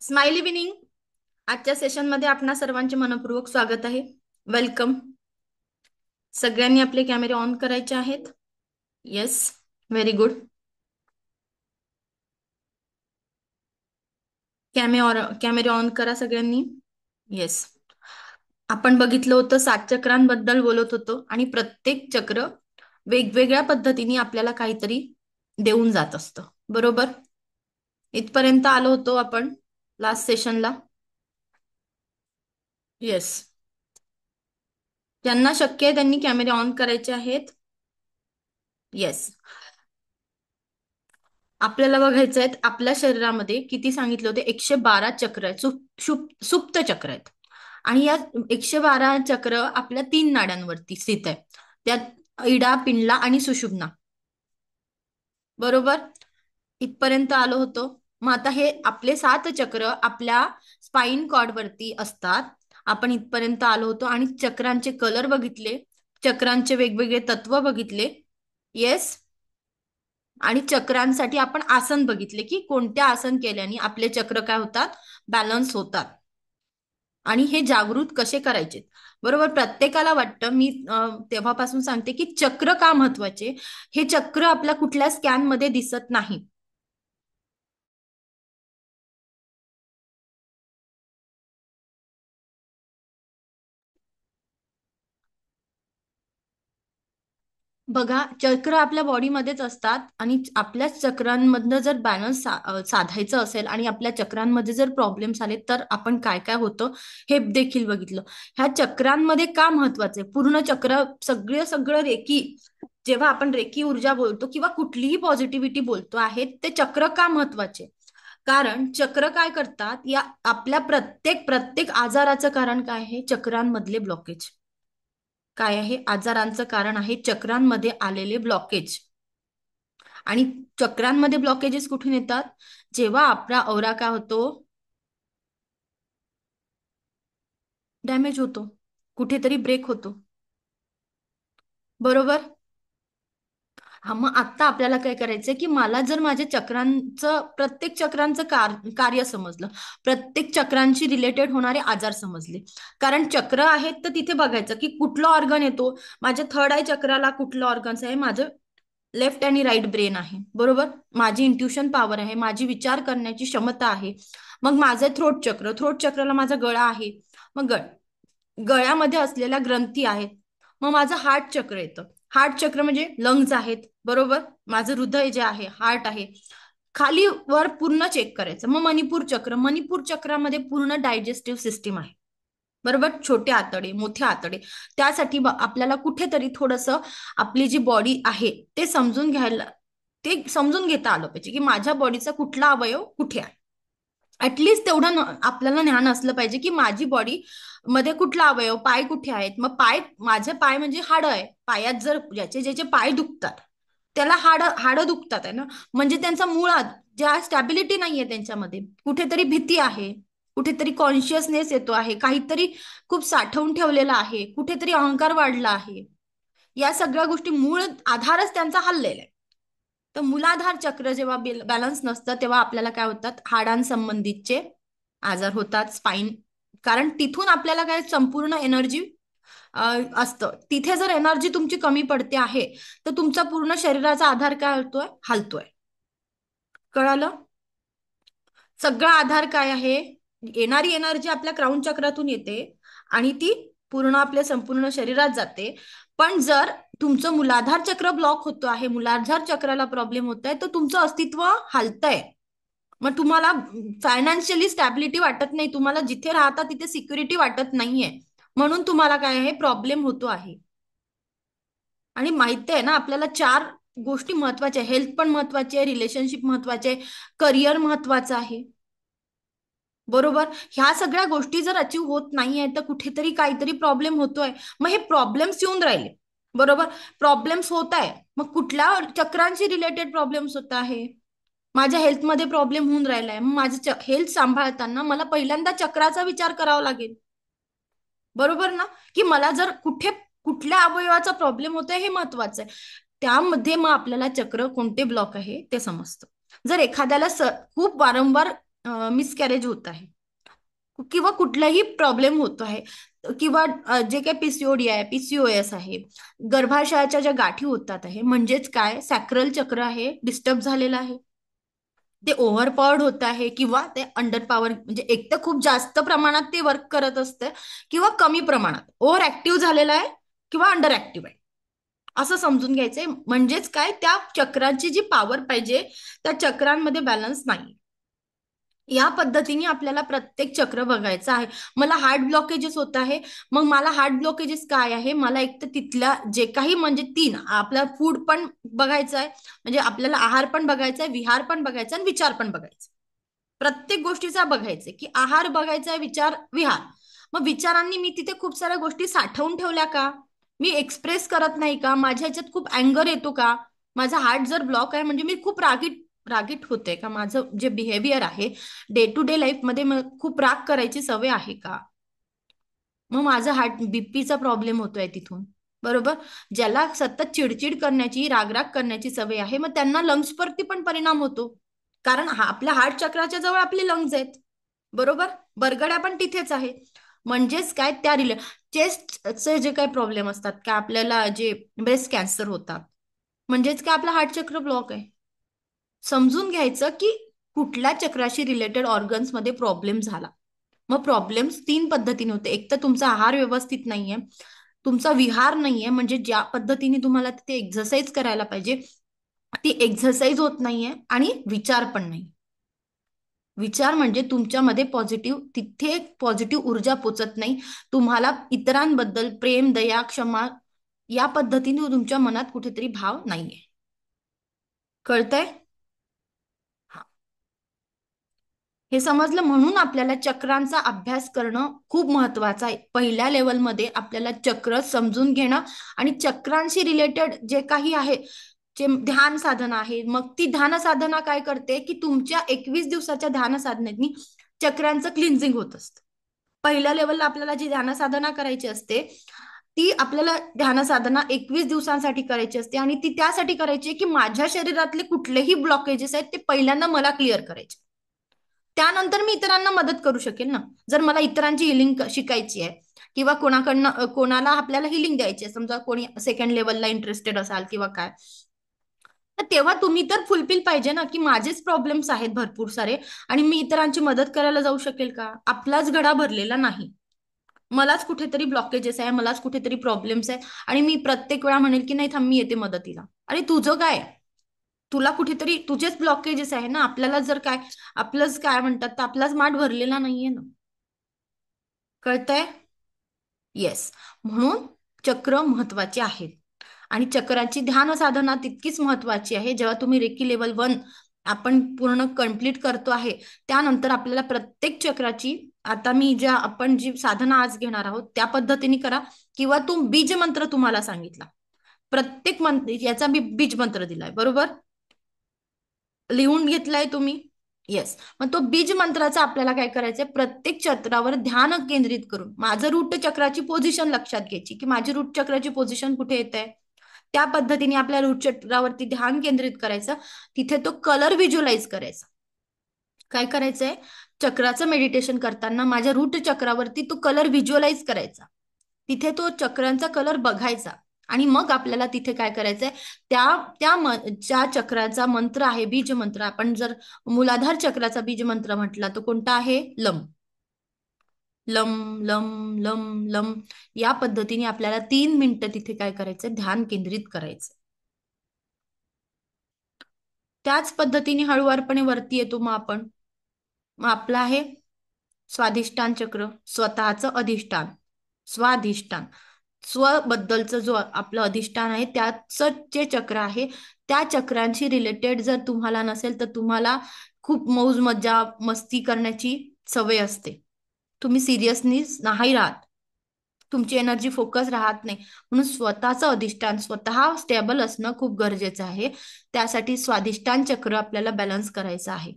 Smiley winning. आजच्या सेशनमध्ये आपणा सर्वांचे मनपूर्वक स्वागत आहे. वेलकम. सगळ्यांनी आपले कॅमेरे ऑन करायचे आहेत. Yes, very good. कॅमेरे ऑन करा सगळ्यांनी. येस. आपण बघितलं होतं 7 चक्रांबद्दल बोलत होतो आणि प्रत्येक चक्र वेगवेगळ्या पद्धतीने आपल्याला काहीतरी देऊन जात असतं. बरोबर. इथपर्यंत आलो होतो आपण लास्ट सेशनला. येस. ज्यांना शक्य आहे त्यांनी कॅमेरे ऑन करायचे आहेत. येस. आपल्याला बघायचं आहे आपल्या शरीरामध्ये किती सांगितले होते, 112 चक्र आहेत. सुप्त चक्र आहेत. आणि या 112 चक्र आपल्या 3 नाड्यांवरती स्थित आहे. त्यात इडा, पिंडला आणि सुषुम्ना. बरोबर. इथपर्यंत आलो होतो. मग आता हे आपले 7 चक्र आपल्या स्पाइन कॉर्ड वरती असतात. आपण इथपर्यंत आलो होतो आणि चक्रांचे कलर बघितले, चक्रांचे वेगवेगळे तत्व बघितले. येस. आणि चक्रांसाठी आपण आसन बघितले की कोणत्या आसन केल्याने आपले चक्र काय होतात, बॅलन्स होतात. आणि हे जागृत कसे करायचे. बरोबर. प्रत्येकाला वाटतं, मी तेव्हापासून सांगते की चक्र का महत्वाचे. हे चक्र आपल्या कुठल्या स्कॅन मध्ये दिसत नाही. बघा, चक्र आपल्या बॉडीमध्येच असतात आणि आपल्या चक्रांमधनं जर बॅलन्स साधायचं असेल आणि आपल्या चक्रांमध्ये जर प्रॉब्लेम्स आले तर आपण काय काय होतं हे देखील बघितलं. ह्या चक्रांमध्ये का महत्वाचे, पूर्ण चक्र सगळं सगळं रेकी, जेव्हा आपण रेकी ऊर्जा बोलतो किंवा कुठलीही पॉझिटिव्हिटी बोलतो आहे, ते चक्र का महत्वाचे. कारण चक्र काय करतात, या आपल्या प्रत्येक प्रत्येक आजाराचं कारण काय आहे, चक्रांमधले ब्लॉकेज. काय आहे, आजारांचं कारण आहे चक्रांमध्ये आलेले ब्लॉकेज. आणि चक्रांमध्ये ब्लॉकेजेस कुठून येतात, जेव्हा आपला औरा काय होतो, डॅमेज होतो, कुठेतरी ब्रेक होतो. बरोबर. हा, मग आता आपल्याला काय करायचंय की मला जर माझ्या चक्रांचं, प्रत्येक चक्रांचं कार्य समजलं, प्रत्येक चक्रांशी रिलेटेड होणारे आजार समजले. कारण चक्र आहेत तर तिथे बघायचं की कुठला ऑर्गन येतो. माझ्या थर्ड आय चक्राला कुठलं ऑर्गन्स आहे, माझं लेफ्ट आणि राईट ब्रेन आहे. बरोबर. माझी इंट्युशन पॉवर आहे, माझी विचार करण्याची क्षमता आहे. मग माझं थ्रोट चक्र, थ्रोट चक्राला माझा गळा आहे. मग गळ्यामध्ये असलेल्या ग्रंथी आहेत. मग माझं हार्ट चक्र येतं. हार्ट चक्र म्हणजे लंग्स आहेत. बरोबर. माझं हृदय जे आहे, हार्ट आहे. खाली वर पूर्ण चेक करायचं. मग मणिपूर चक्र, मणिपूर चक्रामध्ये पूर्ण डायजेस्टिव्ह सिस्टीम आहे. बरोबर. छोटे आतडे, मोठे आतडे. त्यासाठी आपल्याला कुठेतरी थोडस आपली जी बॉडी आहे ते समजून घ्यायला, ते समजून घेता आलं पाहिजे की माझ्या बॉडीचा कुठला अवयव कुठे आहे. ऍटलिस्ट तेवढं आपल्याला ज्ञान असलं पाहिजे की माझी बॉडी मध्ये कुठला अवयव, पाय कुठे आहेत. मग पाय, माझे पाय म्हणजे हाडं आहे. पायात जर ज्याचे ज्याचे पाय दुखतात त्याला हाडं दुखतात आहे ना, म्हणजे त्यांचा मुळात ज्या स्टॅबिलिटी नाहीये, त्यांच्यामध्ये कुठेतरी भीती आहे, कुठेतरी कॉन्शियसनेस येतो आहे, काहीतरी खूप साठवून ठेवलेला आहे, कुठेतरी अहंकार वाढला आहे. या सगळ्या गोष्टी, मूळ आधारच त्यांचा हललेला आहे. तर मूलाधार चक्र जेव्हा बॅलन्स नसतं तेव्हा आपल्याला काय होतात, हाडांसंबंधीचे आजार होतात, स्पाइन. कारण तिथून आपल्याला काय संपूर्ण एनर्जी असतं. तिथे जर एनर्जी तुमची कमी पडते आहे तर तुमचा पूर्ण शरीराचा आधार काय होतोय, हलतोय. कळालं. सगळा आधार काय आहे, येणारी एनर्जी आपल्या क्राऊन चक्रातून येते आणि ती पूर्ण आपल्या संपूर्ण शरीरात जाते. पण जर तुमचं मूलाधार चक्र ब्लॉक होतो आहे, मूलाधार चक्राला प्रॉब्लेम होत आहे, तर तुमचं अस्तित्व हलतंय. मग तुम्हाला फायनान्शियली स्टॅबिलिटी वाटत नाही, तुम्हाला जिथे राहता तिथे सिक्युरिटी वाटत नाहीये, म्हणून तुम्हाला काय आहे, प्रॉब्लेम होतो आहे. आणि माहिती आहे ना आपल्याला 4 गोष्टी महत्वाच्या आहे. हेल्थ पण महत्वाची आहे, रिलेशनशिप महत्वाचे आहे, करिअर महत्वाचं आहे. बरोबर. ह्या सगळ्या गोष्टी जर अचीव होत नाहीये तर कुठेतरी काहीतरी प्रॉब्लेम होतोय. मग हे प्रॉब्लेम्स येऊन राहिले. बरोबर. प्रॉब्लेम्स होत आहे, मग कुठल्या चक्रांशी रिलेटेड प्रॉब्लेम्स होत आहे, माझ्या हेल्थमध्ये प्रॉब्लेम होऊन राहिलाय. मग माझं हेल्थ सांभाळताना मला पहिल्यांदा चक्राचा विचार करावा लागेल. बरोबर ना. की मला जर कुठल्या अवयवाचा प्रॉब्लेम होतोय हे महत्वाचं आहे. त्यामध्ये मग आपल्याला चक्र कोणते ब्लॉक आहे ते समजतं. जर एखाद्याला खूप वारंवार मिसकॅरेज होत आहे किंवा कुठलाही प्रॉब्लेम होतो आहे किंवा जे काही पीसीओडी आहे, पीसीओएस आहे, गर्भाशयाच्या ज्या गाठी होतात आहे, म्हणजेच काय सॅक्रल चक्र आहे डिस्टर्ब झालेलं आहे, ते ओव्हरपॉवर्ड होत आहे किंवा ते अंडर पॉवर, म्हणजे एक तर खूप जास्त प्रमाणात ते वर्क करत असते किंवा कमी प्रमाणात ओव्हर ऍक्टिव्ह झालेलं आहे किंवा अंडर ऍक्टिव्ह आहे, असं समजून घ्यायचंय. म्हणजेच काय त्या चक्राची जी पॉवर पाहिजे त्या चक्रांमध्ये बॅलन्स नाही. या पद्धतीने आपल्याला प्रत्येक चक्र बघायचं आहे. मला हार्ट ब्लॉकेजेस होत आहे, मग मला हार्ट ब्लॉकेजेस काय आहे, मला एक तर तिथल्या जे काही म्हणजे तीन आपला फूड पण बघायचं आहे, म्हणजे आपल्याला आहार पण बघायचा आहे, विहार पण बघायचा आणि विचार पण बघायचा. प्रत्येक गोष्टीचा बघायचंय की आहार बघायचा आहे, विचार, विहार. मग विचारांनी मी तिथे खूप साऱ्या गोष्टी साठवून ठेवल्या का, मी एक्सप्रेस करत नाही का, माझ्या ह्याच्यात खूप अँगर येतो का, माझा हार्ट जर ब्लॉक आहे म्हणजे मी खूप रागीट रागीट होते का, माझं जे बिहेवियर आहे डे टू डे लाईफ मध्ये खूप राग करायची सवय आहे का, मग माझा हार्ट बीपीचा प्रॉब्लेम होतोय तिथून. बरोबर. ज्याला सतत चिडचिड करण्याची, रागराग करण्याची सवय आहे, मग त्यांना लंग्सवरती पण परिणाम होतो. कारण आपल्या हार्ट चक्राच्या जवळ आपले लंग्स आहेत. बरोबर. बरगड्या पण तिथेच आहे. म्हणजेच काय त्या चेस्टचे जे काही प्रॉब्लेम असतात का, आपल्याला जे ब्रेस्ट कॅन्सर होतात, म्हणजेच काय आपला हार्ट चक्र ब्लॉक आहे. समजून घ्यायचं की कुठल्या चक्राशी रिलेटेड ऑर्गन्स मध्ये प्रॉब्लेम झाला. मग प्रॉब्लेम्स तीन पद्धतीने होते. एक तर तुमचा आहार व्यवस्थित नाहीये, तुमचा विहार नाहीये, म्हणजे ज्या पद्धतीने तुम्हाला तिथे एक्सरसाइज करायला पाहिजे ती एक्सरसाइज होत नाहीये, आणि विचार पण नाही. विचार म्हणजे तुमच्यामध्ये पॉझिटिव्ह, तिथे पॉझिटिव्ह ऊर्जा पोचत नाही. तुम्हाला इतरांबद्दल प्रेम, दया, क्षमा या पद्धतीने तुमच्या मनात कुठेतरी भाव नाहीये. कळतंय? हा. हे समजलं. म्हणून आपल्याला चक्रांचा अभ्यास करणं खूप महत्वाचं आहे. पहिल्या लेवलमध्ये आपल्याला चक्र समजून घेणं आणि चक्रांशी रिलेटेड जे काही आहे, जे ध्यान साधना आहे, मग ती ध्यान साधना काय करते की तुमच्या 21 दिवसाच्या ध्यान साधनेनी चक्रांचं क्लिन्झिंग होत असतं. पहिल्या लेवलला आपल्याला जी ध्यान साधना करायची असते ती आपल्याला ध्यान साधना 21 दिवसांसाठी करायची असते, आणि ती त्यासाठी करायची की माझ्या शरीरातले कुठलेही ब्लॉकेजेस आहेत ते पहिल्यांदा मला क्लिअर करायचे. त्यानंतर मी इतरांना मदत करू शकेल ना. जर मला इतरांची हिलिंग शिकायची आहे किंवा कोणाकडनं कोणाला आपल्याला हिलिंग द्यायची आहे, समजा कोणी सेकंड लेवलला इंटरेस्टेड असाल किंवा काय, तर तेव्हा तुम्ही तर फुलफिल पाहिजे ना की माझेच प्रॉब्लेम्स आहेत भरपूर सारे आणि मी इतरांची मदत करायला जाऊ शकेल का. आपलाच घडा भरलेला नाही, मलाच कुठेतरी ब्लॉकेजेस आहे, मलाच कुठेतरी प्रॉब्लेम्स आहे, आणि मी प्रत्येक वेळा म्हणेल की नाही थांब मी येते मदतीला. अरे तुझं काय, तुला कुठेतरी तुझेच ब्लॉकेजेस आहे ना. आपल्याला जर काय आपलंच काय म्हणतात तर आपलाच माठ भरलेला नाहीये ना. कळतंय? येस. म्हणून चक्र महत्वाचे आहेत आणि चक्राची ध्यान साधना तितकीच महत्वाची आहे. जेव्हा तुम्ही रेकी लेवल 1 आपण पूर्ण कंप्लीट करतो आहे, त्यानंतर आपल्याला प्रत्येक चक्राची, आता मी ज्या आपण जी साधना आज घेणार आहोत त्या पद्धतीने करा, किंवा बीज मंत्र तुम्हाला सांगितला, प्रत्येक मंत्र याचा मी बीज मंत्र दिलाय, बरोबर, लिहून घेतलाय तुम्ही. येस. मग तो बीज मंत्राचा आपल्याला काय करायचंय, प्रत्येक चक्रावर ध्यान केंद्रित करून माझं रूट चक्राची पोझिशन लक्षात घ्यायची की माझी रूट चक्राची पोझिशन कुठे येत आहे. त्या पद्धतीने आपल्या रूट चक्रावरती ध्यान केंद्रित करायचं. तिथे तो कलर व्हिज्युअलाइज करायचा. काय करायचंय, चक्राचं मेडिटेशन करताना माझ्या रूट चक्रावरती तो कलर व्हिज्युअलाइज करायचा. तिथे तो चक्रांचा कलर बघायचा, आणि मग आपल्याला तिथे काय करायचंय, त्या त्या ज्या चक्राचा मंत्र आहे, बीज मंत्र, आपण जर मूलाधार चक्राचा बीज मंत्र म्हटला तो कोणता आहे, lump. Lump lump lump lump. या पद्धतीने आपल्याला 3 मिनिटं तिथे काय करायचं, ध्यान केंद्रित करायचं. त्याच पद्धतीने हळुवारपणे वरती येतो मग आपण. मग आपलं आहे स्वाधिष्ठान चक्र, स्वतःचं अधिष्ठान, स्वाधिष्ठान, स्वबद्दलचं जो आपलं अधिष्ठान आहे त्याचं जे चक्र आहे, त्या चक्रांशी रिलेटेड जर तुम्हाला नसेल तर तुम्हाला खूप मौज मज्जा मस्ती करण्याची सवय असते, तुम्ही सिरियसली नाही राहत, तुमची एनर्जी फोकस राहत नाही. म्हणून स्वतःचं अधिष्ठान, स्वतः स्टेबल असणं खूप गरजेचं आहे. त्यासाठी स्वाधिष्ठान चक्र आपल्याला बॅलन्स करायचं आहे.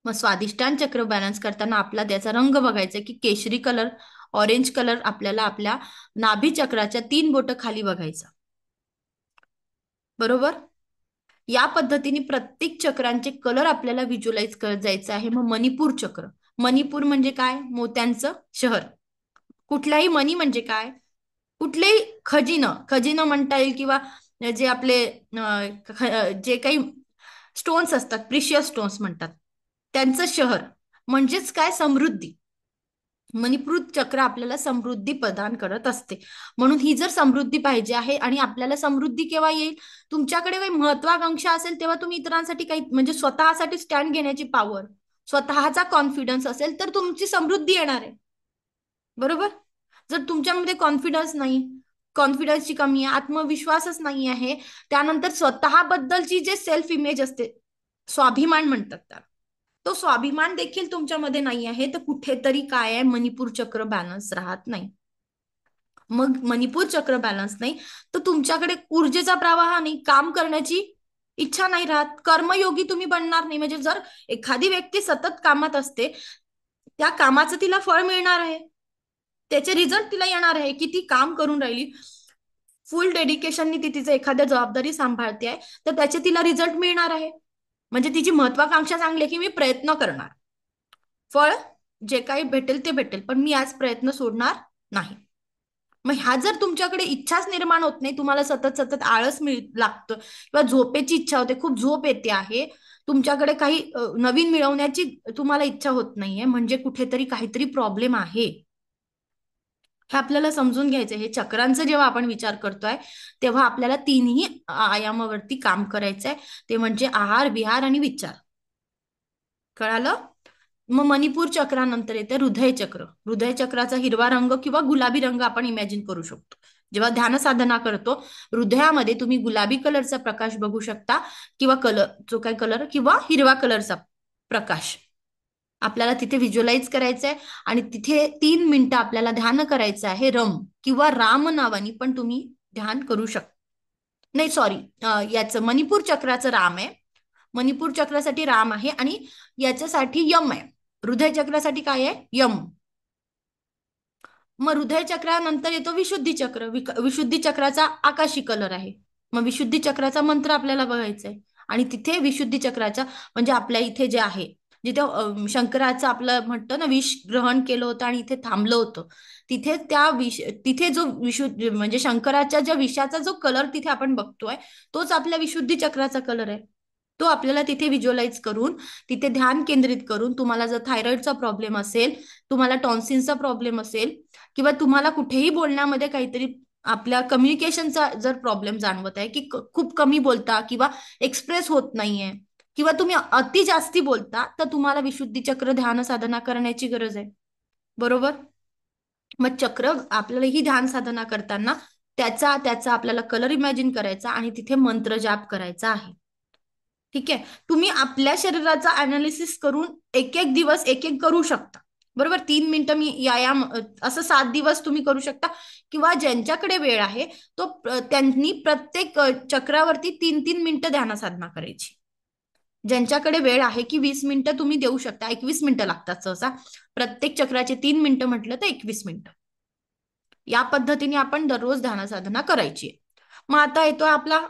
मग स्वादिष्टान चक्र बॅलन्स करताना आपला त्याचा रंग बघायचा की केशरी कलर, ऑरेंज कलर आपल्याला आपल्या नाभी चक्राच्या 3 बोट खाली बघायचा. बरोबर. या पद्धतीने प्रत्येक चक्रांचे कलर आपल्याला व्हिज्युअलाइज करत जायचं आहे. मग मणिपूर चक्र. मणिपूर म्हणजे काय? मोत्यांचं शहर. कुठलाही मणी म्हणजे काय? कुठलेही खजिनं, खजिनं म्हणता येईल, किंवा जे आपले जे काही स्टोन्स असतात, प्रिशियस स्टोन्स म्हणतात, त्यांचं शहर म्हणजेच काय? समृद्धी. मणिपूर चक्र आपल्याला समृद्धी प्रदान करत असते. म्हणून ही जर समृद्धी पाहिजे आहे, आणि आपल्याला समृद्धी केव्हा येईल? तुमच्याकडे काही महत्वाकांक्षा असेल तेव्हा तुम्ही इतरांसाठी काही, म्हणजे स्वतःसाठी स्टँड घेण्याची पॉवर, स्वतःचा कॉन्फिडन्स असेल तर तुमची समृद्धी येणार आहे. बरोबर? जर तुमच्यामध्ये कॉन्फिडन्स नाही, कॉन्फिडन्सची कमी आहे, आत्मविश्वासच नाही आहे, त्यानंतर स्वतःबद्दलची जे सेल्फ इमेज असते, स्वाभिमान म्हणतात त्याला, तो स्वाभिमान देखील तुमच्यामध्ये नाही आहे, तर कुठेतरी काय आहे? मणिपूर चक्र बॅलन्स राहत नाही. मग मणिपूर चक्र बॅलन्स नाही तर तुमच्याकडे ऊर्जेचा प्रवाह नाही, काम करण्याची इच्छा नाही राहत, कर्मयोगी तुम्ही बनणार नाही. म्हणजे जर एखादी व्यक्ती सतत कामात असते, त्या कामाचं तिला फळ मिळणार आहे, त्याचे रिझल्ट तिला येणार आहे की ती काम करून राहिली, फुल डेडिकेशननी ती तिचं एखाद्या जबाबदारी सांभाळते आहे, तर त्याचे तिला रिझल्ट मिळणार आहे. म्हणजे तिची महत्वाकांक्षा चांगली आहे की मी प्रयत्न करणार, फळ जे काही भेटेल ते भेटेल, पण मी आज प्रयत्न सोडणार नाही. मग ह्या जर तुमच्याकडे इच्छाच निर्माण होत नाही, तुम्हाला सतत सतत आळस लागतं, किंवा झोपेची इच्छा होते, खूप झोप येते आहे, तुमच्याकडे काही नवीन मिळवण्याची तुम्हाला इच्छा होत नाहीये, म्हणजे कुठेतरी काहीतरी प्रॉब्लेम आहे. हे आपल्याला समजून घ्यायचं. हे चक्रांचा जेव्हा आपण विचार करतोय तेव्हा आपल्याला तीनही आयामावरती काम करायचंय, ते म्हणजे आहार, विहार आणि विचार. कळालं? मग मणिपूर चक्रानंतर येते हृदय चक्र. हृदय चक्राचा हिरवा रंग किंवा गुलाबी रंग आपण इमॅजिन करू शकतो. जेव्हा ध्यान साधना करतो, हृदयामध्ये तुम्ही गुलाबी कलरचा प्रकाश बघू शकता, किंवा कलर, जो काही कलर, किंवा हिरवा कलरचा प्रकाश आपल्याला तिथे व्हिज्युअलाइज करायचं आहे. आणि तिथे 3 मिनिटं आपल्याला ध्यान करायचं आहे. रम किंवा राम नावानी पण तुम्ही ध्यान करू शकता. नाही, सॉरी, याचं मणिपूर चक्राचं राम आहे, मणिपूर चक्रासाठी राम आहे, आणि याच्यासाठी यम आहे. हृदय चक्रासाठी काय आहे? यम. मग हृदय चक्रानंतर येतो विशुद्धी चक्र. विशुद्धी चक्राचा आकाशी कलर आहे. मग विशुद्धी चक्राचा मंत्र आपल्याला बघायचा आहे. आणि तिथे विशुद्धी चक्राचा, म्हणजे आपल्या इथे जे आहे, जिथे शंकराचं आपलं म्हणतं ना, विष ग्रहण केलं होतं आणि इथे थांबलं होतं, तिथे त्या तिथे जो विशुद्ध, म्हणजे शंकराच्या ज्या विषाचा जो कलर तिथे आपण बघतोय, तोच आपल्या विशुद्धी चक्राचा कलर आहे. तो आपल्याला तिथे व्हिज्युअलाइज करून, तिथे ध्यान केंद्रित करून, तुम्हाला जर थायरॉइडचा प्रॉब्लेम असेल, तुम्हाला टॉन्सिलचा प्रॉब्लेम असेल, किंवा तुम्हाला कुठेही बोलण्यामध्ये काहीतरी आपल्या कम्युनिकेशनचा जर प्रॉब्लेम जाणवत आहे, की खूप कमी बोलता किंवा एक्सप्रेस होत नाहीये, किंवा तुम्ही अति जास्ती बोलता, तर तुम्हाला विशुद्धी चक्र ध्यान साधना करण्याची गरज आहे. बरोबर? मग चक्र आपल्याला ही ध्यान साधना करताना त्याचा त्याचा आपल्याला कलर इमॅजिन करायचा आणि तिथे मंत्र जाप करायचा आहे. ठीक आहे? तुम्ही आपल्या शरीराचा अनालिसिस करून एक एक दिवस एक एक करू शकता. बरोबर? 3 मिनिटं मी व्यायाम, असं 7 दिवस तुम्ही करू शकता, किंवा ज्यांच्याकडे वेळ आहे तो त्यांनी प्रत्येक चक्रावरती 3-3 मिनिटं ध्यान साधना करायची. ज्यांच्याकडे वेळ आहे की 20 मिनिटं तुम्ही देऊ शकता, 21 मिनिटं लागतात सहसा, प्रत्येक चक्राचे 3 मिनिटं म्हटलं तर 21 मिनिटं. या पद्धतीने आपण दररोज ध्यान साधना करायची. मग आता येतो आपला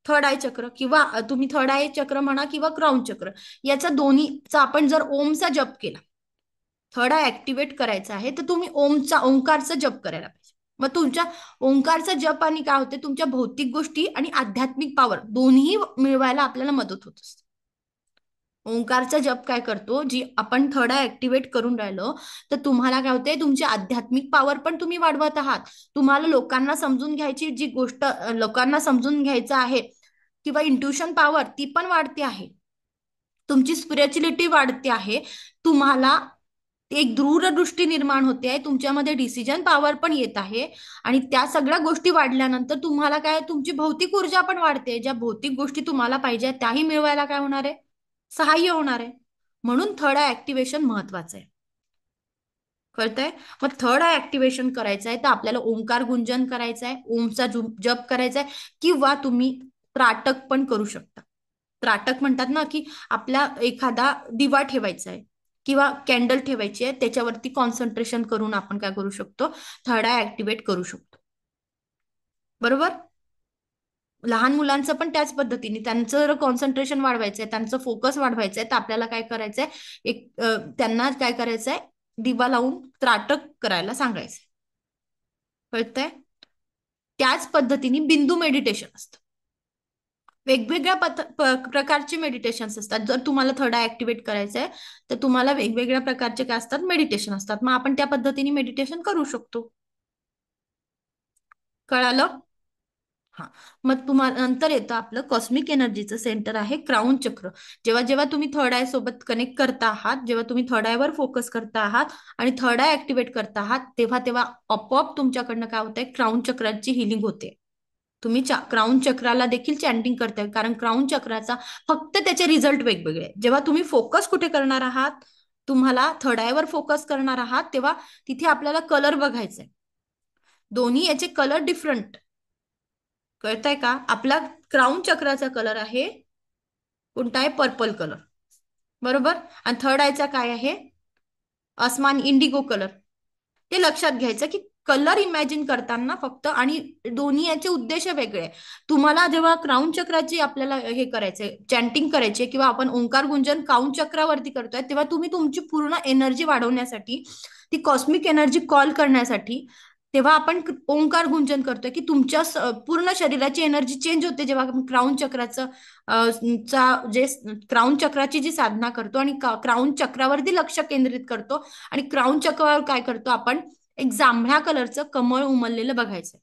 थर्ड आय चक्र, किंवा तुम्ही थर्ड आय चक्र म्हणा किंवा क्राउन चक्र, याचा दोन्हीचा आपण जर ओमचा जप केला, थर्ड आय ऍक्टिव्हेट करायचा आहे, तर तुम्ही ओंकारचा जप करायला पाहिजे. मग तुमच्या ओंकारचा जप आणि काय होते, तुमच्या भौतिक गोष्टी आणि आध्यात्मिक पॉवर दोन्ही मिळवायला आपल्याला मदत होत असते. ओंकारचा जप काय करतो, जी आपण थर्ड आय ऍक्टिव्हेट करून राहिलो, तर तुम्हाला काय होते, तुमची आध्यात्मिक पॉवर पण तुम्ही वाढवत आहात. तुम्हाला लोकांना समजून घ्यायची जी गोष्ट, लोकांना समजून घ्यायचं आहे, किंवा इंट्युशन पॉवर ती पण वाढते आहे. तुमची स्पिरिच्युअलिटी वाढते आहे. तुम्हाला एक दूरदृष्टी निर्माण होते आहे, तुमच्यामध्ये डिसिजन पॉवर पण येत आहे. आणि त्या सगळ्या गोष्टी वाढल्यानंतर तुम्हाला काय, तुमची भौतिक ऊर्जा पण वाढते. ज्या भौतिक गोष्टी तुम्हाला पाहिजे त्याही मिळवायला काय होणार आहे, सहाय्य होणार आहे. म्हणून थर्ड आय ऍक्टिव्हेशन महत्वाचं आहे. कळतंय? मग थर्ड आय ऍक्टिव्हेशन करायचं आहे तर आपल्याला ओंकार गुंजन करायचं आहे, ओमचा जप करायचा आहे, किंवा तुम्ही त्राटक पण करू शकता. त्राटक म्हणतात ना, की आपला एखादा दिवा ठेवायचा आहे किंवा कॅन्डल ठेवायची आहे, त्याच्यावरती कॉन्सन्ट्रेशन करून आपण काय करू शकतो, थर्ड आय ऍक्टिव्हेट करू शकतो. बरोबर? लहान मुलांचं पण त्याच पद्धतीने त्यांचं जर कॉन्सन्ट्रेशन वाढवायचंय, त्यांचं फोकस वाढवायचंय, तर आपल्याला काय करायचंय, त्यांना काय करायचंय, दिवा लावून त्राटक करायला सांगायचंय. कळतंय? त्याच पद्धतीने बिंदू मेडिटेशन असतं. वेगवेगळ्या प्रकारचे मेडिटेशन्स असतात. जर तुम्हाला थर्ड आय ऍक्टिव्हेट करायचंय, तर तुम्हाला वेगवेगळ्या प्रकारचे काय असतात, मेडिटेशन असतात. मग आपण त्या पद्धतीने मेडिटेशन करू शकतो. कळालं? हा. मग तुम्हाला नंतर येतं आपलं कॉस्मिक एनर्जीचं सेंटर आहे क्राऊन चक्र. जेव्हा जेव्हा तुम्ही थर्ड आय सोबत कनेक्ट करता आहात, जेव्हा तुम्ही थर्ड आय वर फोकस करता आहात आणि थर्ड आय ऍक्टिव्हेट करता आहात, तेव्हा तेव्हा आपोआप तुमच्याकडनं काय होतंय, क्राऊन चक्राची हिलिंग होते. तुम्ही क्राऊन चक्राला देखील चॅन्टिंग करताय, कारण क्राऊन चक्राचा फक्त त्याचे रिझल्ट वेगवेगळे आहेत. जेव्हा तुम्ही फोकस कुठे करणार आहात, तुम्हाला थर्ड आय वर फोकस करणार आहात, तेव्हा तिथे आपल्याला कलर बघायचे. दोन्ही याचे कलर डिफरंट. कळताय का? आपला क्राऊन चक्राचा कलर आहे कोणता आहे, पर्पल कलर. बरोबर. आणि थर्ड आयचा काय आहे, अस्मान इंडिगो कलर. ते लक्षात घ्यायचं की कलर इमॅजिन करताना फक्त, आणि दोन्ही याचे उद्देश वेगळे. तुम्हाला जेव्हा क्राऊन चक्राची आपल्याला हे करायचंय, चॅन्टिंग करायचे, किंवा आपण ओंकार गुंजन क्राऊन चक्रावरती करतोय, तेव्हा तुम्ही तुमची पूर्ण एनर्जी वाढवण्यासाठी, ती कॉस्मिक एनर्जी कॉल करण्यासाठी, तेव्हा आपण ओंकार गुंजन करतोय, की तुमच्या पूर्ण शरीराची एनर्जी चेंज होते जेव्हा आपण क्राऊन चक्राचं जे क्राऊन चक्राची जी साधना करतो आणि क्राऊन चक्रावरती लक्ष केंद्रित करतो. आणि क्राऊन चक्रावर काय करतो आपण, एक जांभळ्या कलरचं कमळ उमललेलं बघायचं.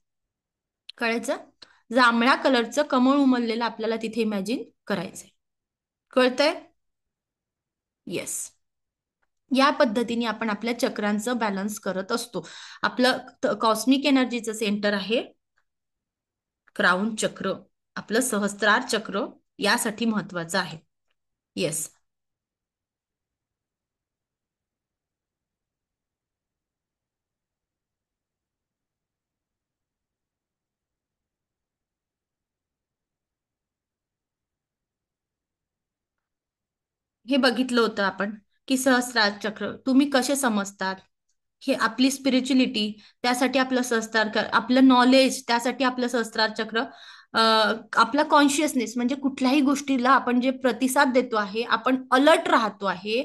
कळायचं? जांभळ्या कलरचं कमळ उमललेलं आपल्याला तिथे इमॅजिन करायचंय. कळतंय? येस. या पद्धतीने आपण आपल्या चक्रांचं बॅलन्स करत असतो. आपलं कॉस्मिक एनर्जीचं सेंटर आहे क्राऊन चक्र. आपलं सहस्त्रार चक्र यासाठी महत्वाचं आहे. येस. हे बघितलं होतं आपण, की सहस्त्रार चक्र तुम्ही कसे समजतात, हे आपली स्पिरिच्युलिटी, त्यासाठी आपलं सहस्त्रार, आपलं नॉलेज, त्यासाठी आपलं सहस्त्रार चक्र, आपला कॉन्शियसनेस, म्हणजे कुठल्याही गोष्टीला आपण जे प्रतिसाद देतो आहे, आपण अलर्ट राहतो आहे,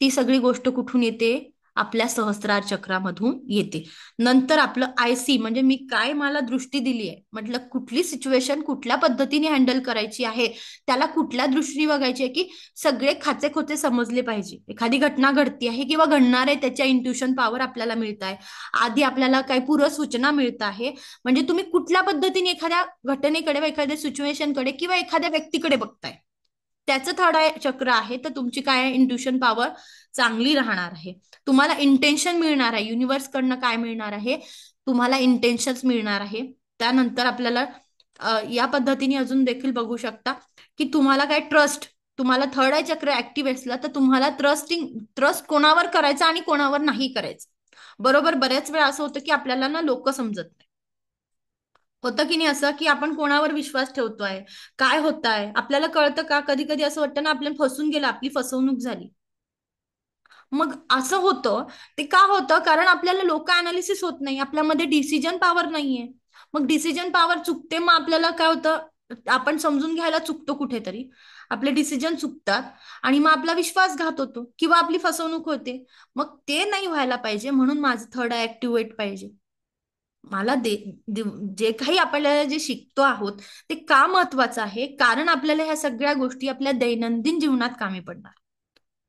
ती सगळी गोष्ट कुठून येते, आपल्या सहस्त्रार चक्रामधून येते. नंतर आपलं आयसी, म्हणजे मी काय, मला दृष्टी दिली आहे, म्हटलं कुठली सिच्युएशन कुठल्या पद्धतीने हँडल करायची आहे, त्याला कुठल्या दृष्टी बघायची आहे, की सगळे खाचे खोचे समजले पाहिजे. एखादी घटना घडती आहे किंवा घडणार आहे, त्याच्या इंट्युशन पॉवर आपल्याला मिळत आहे, आधी आपल्याला काही पूर्वसूचना मिळत आहे. म्हणजे तुम्ही कुठल्या पद्धतीने एखाद्या घटनेकडे, एखाद्या सिच्युएशनकडे किंवा एखाद्या व्यक्तीकडे बघताय, त्याचं थर्ड आय चक्र आहे, तर तुमची काय इंट्युशन पॉवर चांगली राहणार आहे. तुम्हाला इंटेन्शन मिळणार आहे, युनिव्हर्स कडनं काय मिळणार आहे, तुम्हाला इंटेन्शन्स मिळणार आहे. त्यानंतर आपल्याला या पद्धतीने अजून देखील बघू शकता, की तुम्हाला काय ट्रस्ट, तुम्हाला थर्ड आय चक्र ऍक्टिव्ह असलं तर तुम्हाला ट्रस्ट कोणावर करायचं आणि कोणावर नाही करायचं. बरोबर. बऱ्याच वेळा असं होतं की आपल्याला ना लोक समजत नाही. होतं की नाही असं, की आपण कोणावर विश्वास ठेवतोय, काय होत आहे आपल्याला कळतं का, कधी कधी असं वाटतं ना, आपल्याला फसून गेलं, आपली फसवणूक झाली. मग असं होतं. ते का होतं, कारण आपल्याला लोक अनालिसिस होत नाही, आपल्यामध्ये डिसिजन पॉवर नाहीये. मग डिसिजन पॉवर चुकते, मग आपल्याला काय होतं, आपण समजून घ्यायला चुकतो कुठेतरी, आपले डिसिजन चुकतात, आणि मग आपला विश्वासघात होतो किंवा आपली फसवणूक होते. मग ते नाही व्हायला पाहिजे, म्हणून माझं थर्ड ऍक्टिव्हेट पाहिजे. मला जे काही आपल्याला जे शिकतो आहोत, ते का महत्वाचं आहे, कारण आपल्याला ह्या सगळ्या गोष्टी आपल्या दैनंदिन जीवनात कामी पडणार.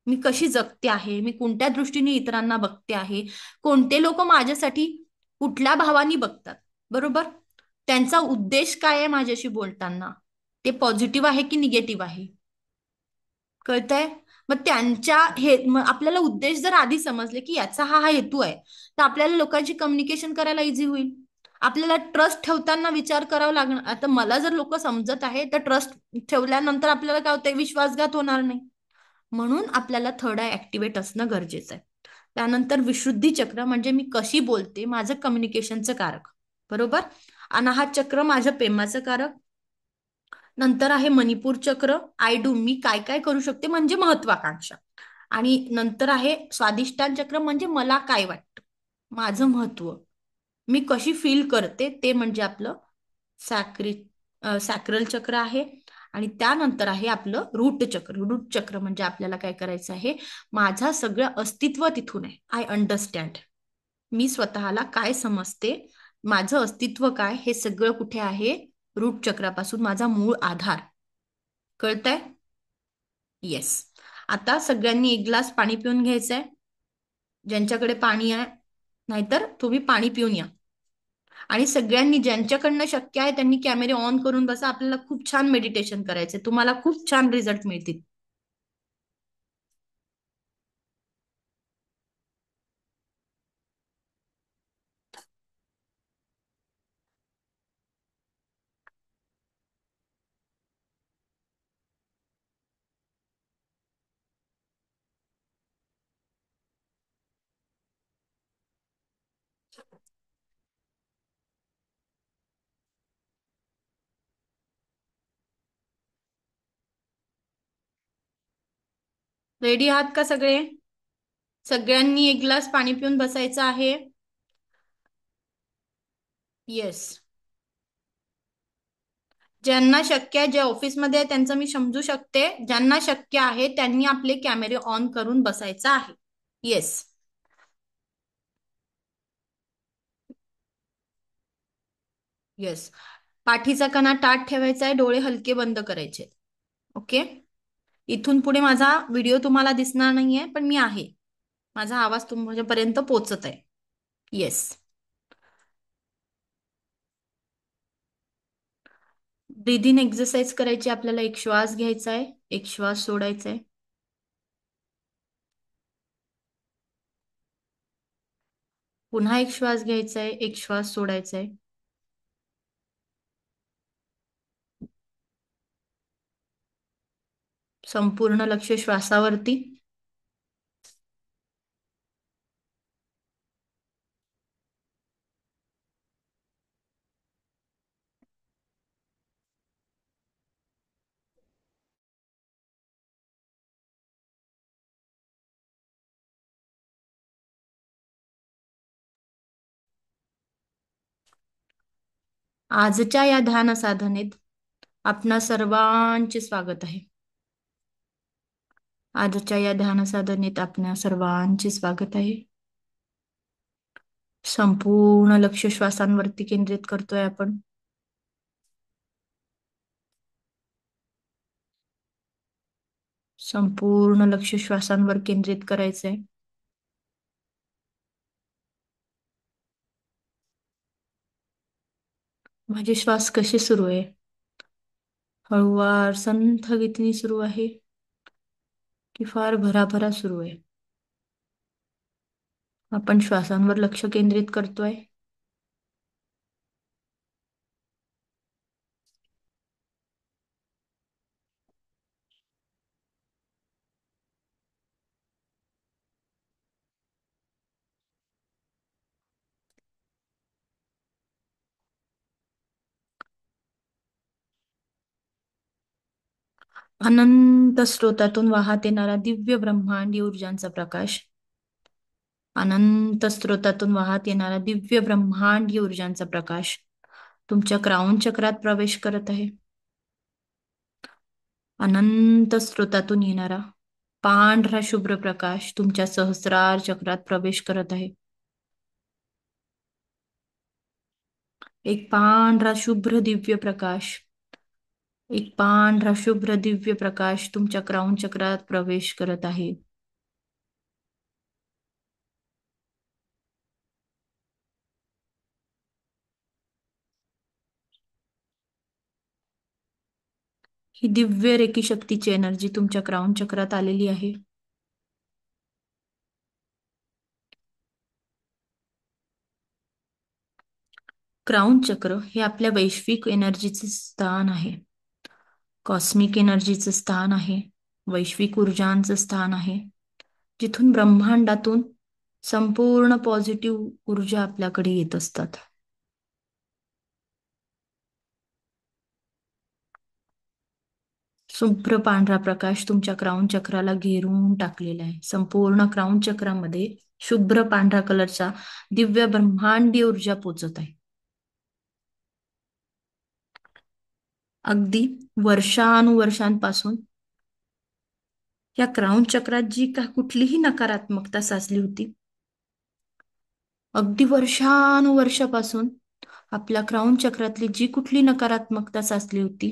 मी कशी जगते आहे, मी कोणत्या दृष्टीने इतरांना बघते आहे, कोणते लोक माझ्यासाठी कुठल्या भावानी बघतात. बरोबर. त्यांचा उद्देश काय आहे माझ्याशी बोलताना, ते पॉझिटिव्ह आहे की निगेटिव्ह आहे. कळतंय? मग मग आपल्याला उद्देश जर आधी समजले की याचा हा हेतू आहे, तर आपल्याला लोकांशी कम्युनिकेशन करायला इझी होईल. आपल्याला ट्रस्ट ठेवताना विचार करावा लागणार, आता मला जर लोक समजत आहे, तर ट्रस्ट ठेवल्यानंतर आपल्याला काय होतंय, विश्वासघात होणार नाही. म्हणून आपल्याला थर्ड आय ऍक्टिव्हेट असणं गरजेचं आहे. त्यानंतर विशुद्धी चक्र, म्हणजे मी कशी बोलते, माझं कम्युनिकेशनचं कारक. बरोबर. अनाहत चक्र माझं प्रेमाचं कारक. नंतर आहे मणिपूर चक्र, आय डू, मी काय काय करू शकते, म्हणजे महत्वाकांक्षा. आणि नंतर आहे स्वादिष्टान चक्र, म्हणजे मला काय वाटतं, माझं महत्व, मी कशी फील करते, ते म्हणजे आपलं सॅक्री सॅक्रल चक्र आहे. आणि त्यानंतर आहे आपलं रूट चक्र. रूट चक्र म्हणजे आपल्याला काय करायचं आहे, माझं सगळं अस्तित्व तिथून आहे. I understand. मी स्वतःला काय समजते, माझं अस्तित्व काय, हे सगळं कुठे आहे? रूट चक्रापासून माझा मूळ आधार. कळतंय? येस. आता सगळ्यांनी एक ग्लास पाणी पिऊन घ्यायचंय, ज्यांच्याकडे पाणी आहे. नाहीतर तुम्ही पाणी पिऊन या. आणि सगळ्यांनी ज्यांच्याकडनं शक्य आहे त्यांनी कॅमेरे ऑन करून बसा. आपल्याला खूप छान मेडिटेशन करायचंय, तुम्हाला खूप छान रिझल्ट मिळतील. रेडी आहात का सगळे? सगळ्यांनी एक ग्लास पाणी पिऊन बसायचं आहे. येस. ज्यांना शक्य आहे, जे ऑफिसमध्ये आहे त्यांचं मी समजू शकते. ज्यांना शक्य आहे त्यांनी आपले कॅमेरे ऑन करून बसायचं आहे. येस. येस. पाठीचा कणा ताठ ठेवायचा आहे, डोळे हलके बंद करायचे. ओके. इथून पुढे माझा व्हिडिओ तुम्हाला दिसणार नाहीये, पण मी आहे. माझा आवाज तुमच्यापर्यंत पोहोचत आहे. येस. ब्रीदिंग एक्सरसाइज करायची आपल्याला. एक श्वास घ्यायचा आहे, एक श्वास सोडायचा आहे. पुन्हा एक श्वास घ्यायचा आहे, एक श्वास सोडायचा आहे. संपूर्ण लक्ष श्वासावरती. आजच्या या ध्यान साधनेत आपणा सर्वांचे स्वागत आहे. आजच्या या ध्यान साधनेत आपणा सर्वांचे स्वागत आहे. संपूर्ण लक्ष श्वासांवरती केंद्रित करतोय आपण. संपूर्ण लक्ष श्वासांवर केंद्रित करायचंय. माझे श्वास कसे सुरू आहे? हळुवार संथ गतीने सुरू आहे की फार भराभरा सुरू आहे? आपण श्वासांवर लक्ष केंद्रित करतोय. अनंत स्रोतातून वाहत येणारा दिव्य ब्रह्मांडी ऊर्जांचा प्रकाश. अनंत स्रोतातून वाहत येणारा दिव्य ब्रह्मांडी ऊर्जांचा प्रकाश तुमच्या क्राउन चक्रात प्रवेश करत आहे. अनंत स्रोतातून येणारा पांढरा शुभ्र प्रकाश तुमच्या सहस्रार चक्रात प्रवेश करत आहे. एक पांढरा शुभ्र दिव्य प्रकाश, एक पांढरा शुभ्र दिव्य प्रकाश तुमच्या क्राउन चक्रात प्रवेश करत आहे. ही दिव्य रेकी शक्तीची एनर्जी तुमच्या क्राउन चक्रात आलेली आहे. क्राउन चक्र हे आपल्या वैश्विक एनर्जीचे स्थान आहे. कॉस्मिक एनर्जीचं स्थान आहे. वैश्विक ऊर्जांचं स्थान आहे, जिथून ब्रह्मांडातून संपूर्ण पॉझिटिव्ह ऊर्जा आपल्याकडे येत असतात. शुभ्र पांढरा प्रकाश तुमच्या क्राउन चक्राला घेरून टाकलेला आहे. संपूर्ण क्राउन चक्रामध्ये शुभ्र पांढरा कलरचा दिव्य ब्रह्मांडी ऊर्जा पोचत आहे. अगदी वर्षानुवर्षांपासून या क्राऊन चक्रात जी का कुठलीही नकारात्मकता साचली होती, अगदी वर्षानुवर्षापासून आपल्या क्राऊन चक्रातली जी कुठली नकारात्मकता साचली होती,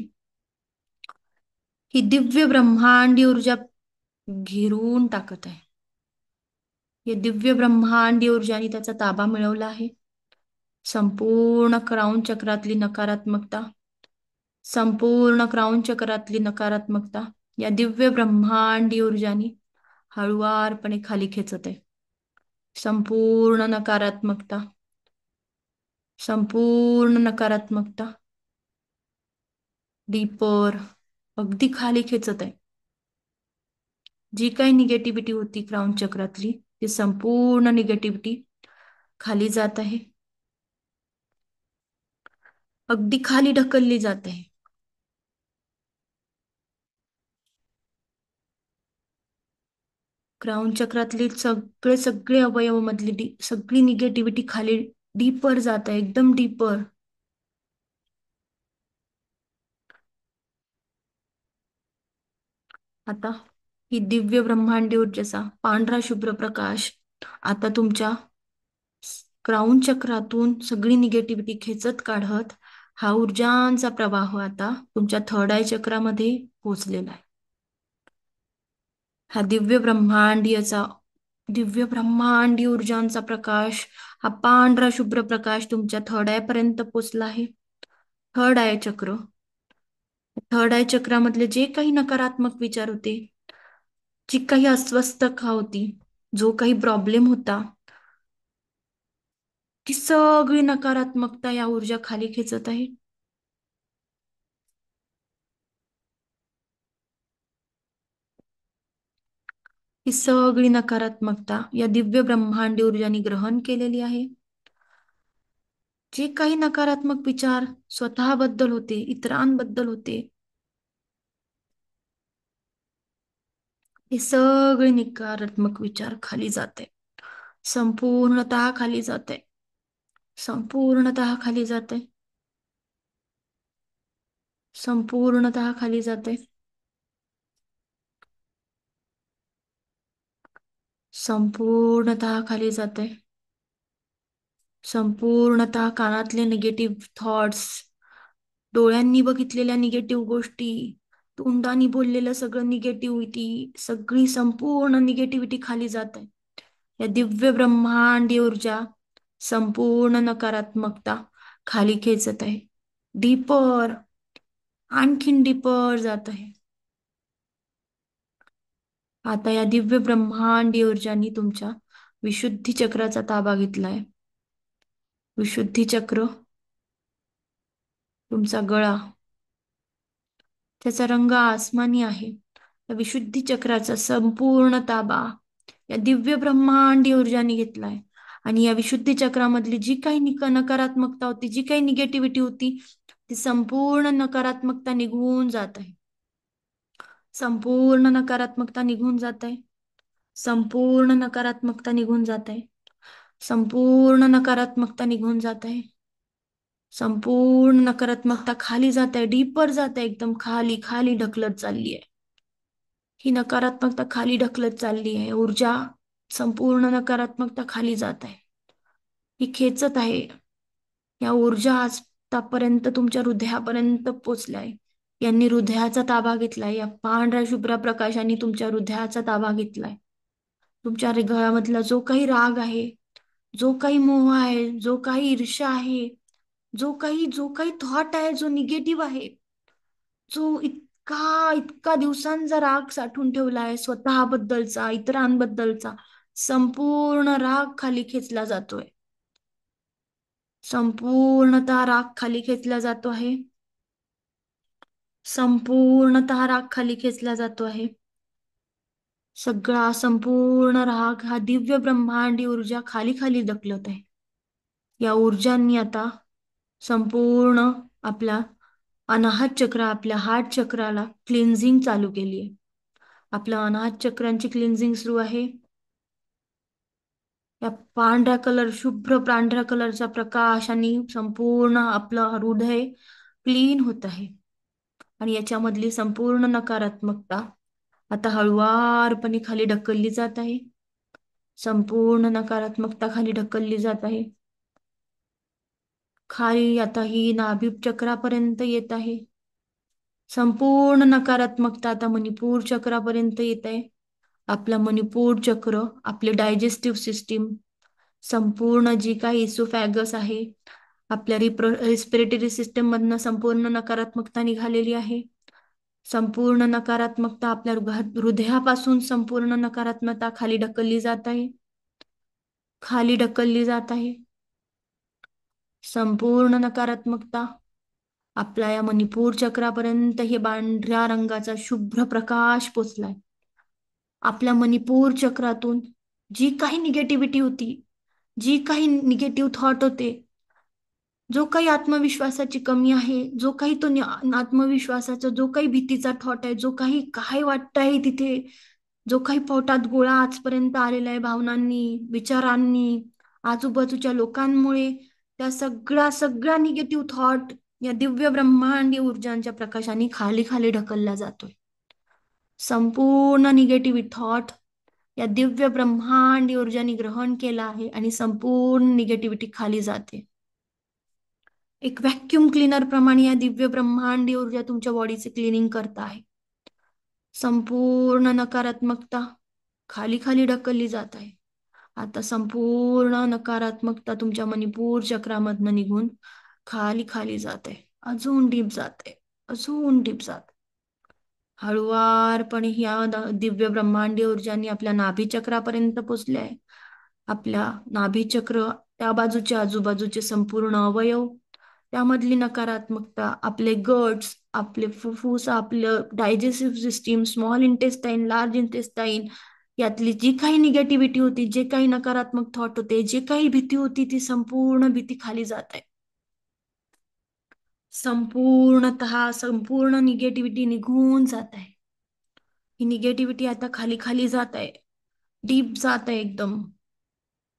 ही दिव्य ब्रह्मांडी ऊर्जा घेरून टाकत आहे. या दिव्य ब्रह्मांडी ऊर्जाने त्याचा ताबा मिळवला आहे. संपूर्ण क्राऊन चक्रातली नकारात्मकता, संपूर्ण क्राऊन चक्रातली नकारात्मकता या दिव्य ब्रह्मांडी ऊर्जानी हळुवारपणे खाली खेचत आहे. संपूर्ण नकारात्मकता, संपूर्ण नकारात्मकता डीपर अगदी खाली खेचत आहे. जी काही निगेटिव्हिटी होती क्राऊन चक्रातली, ती संपूर्ण निगेटिव्हिटी खाली जात आहे. अगदी खाली ढकलली जात आहे. क्राऊन चक्रातली सगळे सगळे अवयव मधली सगळी निगेटिव्हिटी खाली डीपर जात आहे, एकदम डीपर. आता ही दिव्य ब्रह्मांडी ऊर्जेचा पांढरा शुभ्र प्रकाश आता तुमच्या क्राऊन चक्रातून सगळी निगेटिव्हिटी खेचत काढत हा ऊर्जांचा प्रवाह आता तुमच्या थर्ड आय चक्रामध्ये पोहोचलेला आहे. हा दिव्य ब्रह्मांडी ऊर्जांचा प्रकाश, हा पांढरा शुभ्र प्रकाश तुमच्या थर्ड आय पर्यंत पोचला आहे. थर्ड आय चक्र, थर्ड आय चक्रामधले जे काही नकारात्मक विचार होते, जी काही अस्वस्थता होती, जो काही प्रॉब्लेम होता, ती सगळी नकारात्मकता या ऊर्जा खाली खेचत आहे. ही सगळी नकारात्मकता या दिव्य ब्रह्मांडी ऊर्जाने ग्रहण केलेली आहे. जे काही नकारात्मक विचार स्वतःबद्दल होते, इतरांबद्दल होते, हे सगळे नकारात्मक विचार खाली जाते. संपूर्णतः खाली जाते. संपूर्णतः खाली जाते. संपूर्णतः खाली जाते. संपूर्णतः खाली जाते. संपूर्णतः कानातले निगेटिव्ह थॉट्स, डोळ्यांनी बघितलेल्या निगेटिव्ह गोष्टी, तोंडानी बोललेलं सगळं निगेटिव्हिटी, सगळी संपूर्ण निगेटिव्हिटी खाली जात आहे. या दिव्य ब्रह्मांडी ऊर्जा संपूर्ण नकारात्मकता खाली खेचत आहे. डीपर, आणखीन डीपर जात आहे. आता या दिव्य ब्रह्मांडी ऊर्जानी तुमच्या विशुद्धी चक्राचा ताबा घेतलाय. विशुद्धी चक्र, तुमचा गळा, त्याचा रंग आसमानी आहे. या विशुद्धी चक्राचा संपूर्ण ताबा या दिव्य ब्रह्मांडी ऊर्जाने घेतलाय. आणि या विशुद्धी चक्रामधली जी काही नकारात्मकता होती, जी काही निगेटिव्हिटी होती, ती संपूर्ण नकारात्मकता निघून जात आहे. संपूर्ण नकारात्मकता निघून जात आहे. संपूर्ण नकारात्मकता निघून जात आहे. संपूर्ण नकारात्मकता निघून जात आहे. संपूर्ण नकारात्मकता खाली जात आहे, डीपर जात आहे, एकदम खाली खाली ढकलत चालली आहे. ही नकारात्मकता खाली ढकलत चालली आहे. ऊर्जा संपूर्ण नकारात्मकता खाली जात आहे. ही खेचत आहे. या ऊर्जा आजपर्यंत तुमच्या हृदयापर्यंत पोचलाय. यांनी हृदयाचा ताबा घेतलाय. या पांढऱ्या शुभ्र प्रकाशाने तुमच्या हृदयाचा ताबा घेतलाय. तुमच्या हृदयामधला जो काही राग आहे, जो काही मोह आहे, जो काही ईर्ष्या आहे, जो काही थॉट आहे, जो निगेटिव्ह आहे, जो इतका इतका दिवसांचा राग साठवून ठेवलाय स्वतःबद्दलचा, इतरांबद्दलचा, संपूर्ण राग खाली खेचला जातोय. संपूर्णतः राग खाली खेचला जातो आहे. संपूर्णतः राग खाली खेचला जातो आहे. सगळा संपूर्ण राग हा दिव्य ब्रह्मांडी ऊर्जा खाली खाली ढकलत आहे. या ऊर्जांनी आता संपूर्ण आपला अनाहत चक्र, आपल्या हार्ट चक्राला क्लिन्झिंग चालू केली आहे. आपल्या अनाहत चक्रांची क्लिन्झिंग सुरू आहे. या पांढऱ्या कलर, शुभ्र पांढऱ्या कलरचा प्रकाश आणि संपूर्ण आपलं हृदय क्लीन होत आहे. आणि याच्यामधली संपूर्ण नकारात्मकता आता हळुवारपणे खाली ढकलली जात आहे. संपूर्ण नकारात्मकता खाली ढकलली जात आहे. खाली आता ही नाभी चक्रापर्यंत येत आहे. संपूर्ण नकारात्मकता आता मणिपूर चक्रापर्यंत येत आहे. आपला मणिपूर चक्र, आपले डायजेस्टिव्ह सिस्टीम, संपूर्ण जी काही इसोफॅगस आहे, आपल्या रिस्पिरेटरी सिस्टम मधनं संपूर्ण नकारात्मकता निघालेली आहे. संपूर्ण नकारात्मकता आपल्या हृदयापासून संपूर्ण नकारात्मकता खाली ढकलली जात आहे. खाली ढकलली जात आहे. संपूर्ण नकारात्मकता आपल्या या मणिपूर चक्रापर्यंत हे पांढऱ्या रंगाचा शुभ्र प्रकाश पोचलाय. आपल्या मणिपूर चक्रातून जी काही निगेटिव्हिटी होती, जी काही निगेटिव्ह थॉट होते, जो काही आत्मविश्वासाची कमी आहे, जो काही तो आत्मविश्वासाचा जो काही भीतीचा थॉट आहे, जो काही काय वाटतंय तिथे, जो काही पोटात गोळा आजपर्यंत आलेला आहे भावनांनी, विचारांनी, आजूबाजूच्या लोकांमुळे, त्या सगळ्या निगेटिव्ह थॉट या दिव्य ब्रह्मांडी ऊर्जांच्या प्रकाशाने खाली खाली ढकलला जातोय. संपूर्ण निगेटिव्ह थॉट या दिव्य ब्रह्मांडी ऊर्जाने ग्रहण केला आहे आणि संपूर्ण निगेटिव्हिटी खाली जाते. एक व्हॅक्युम क्लीनर प्रमाणे या दिव्य ब्रह्मांडी ऊर्जा तुमच्या बॉडीचे क्लिनिंग करत आहे. संपूर्ण नकारात्मकता खाली खाली ढकलली जात आहे. आता संपूर्ण नकारात्मकता तुमच्या मणिपूर चक्रामधनं निघून खाली खाली जाते. अजून डीप जाते. अजून डीप जाते. हळुवारपणे ह्या दिव्य ब्रह्मांडी ऊर्जांनी आपल्या नाभी चक्रापर्यंत पोचले आहे. आपल्या नाभी चक्र, त्या बाजूचे आजूबाजूचे संपूर्ण अवयव, त्यामधली नकारात्मकता, आपले गट्स, आपले फुफ्फुस, आपलं digestive system, small intestine, large intestine, यातली जी काही निगेटिव्हिटी होती, जे काही नकारात्मक थॉट होते, जे काही भीती होती, ती संपूर्ण भीती खाली जात आहे. संपूर्ण निगेटिव्हिटी निघून जात आहे. ही निगेटिव्हिटी आता खाली खाली जात आहे. डीप जात आहे एकदम.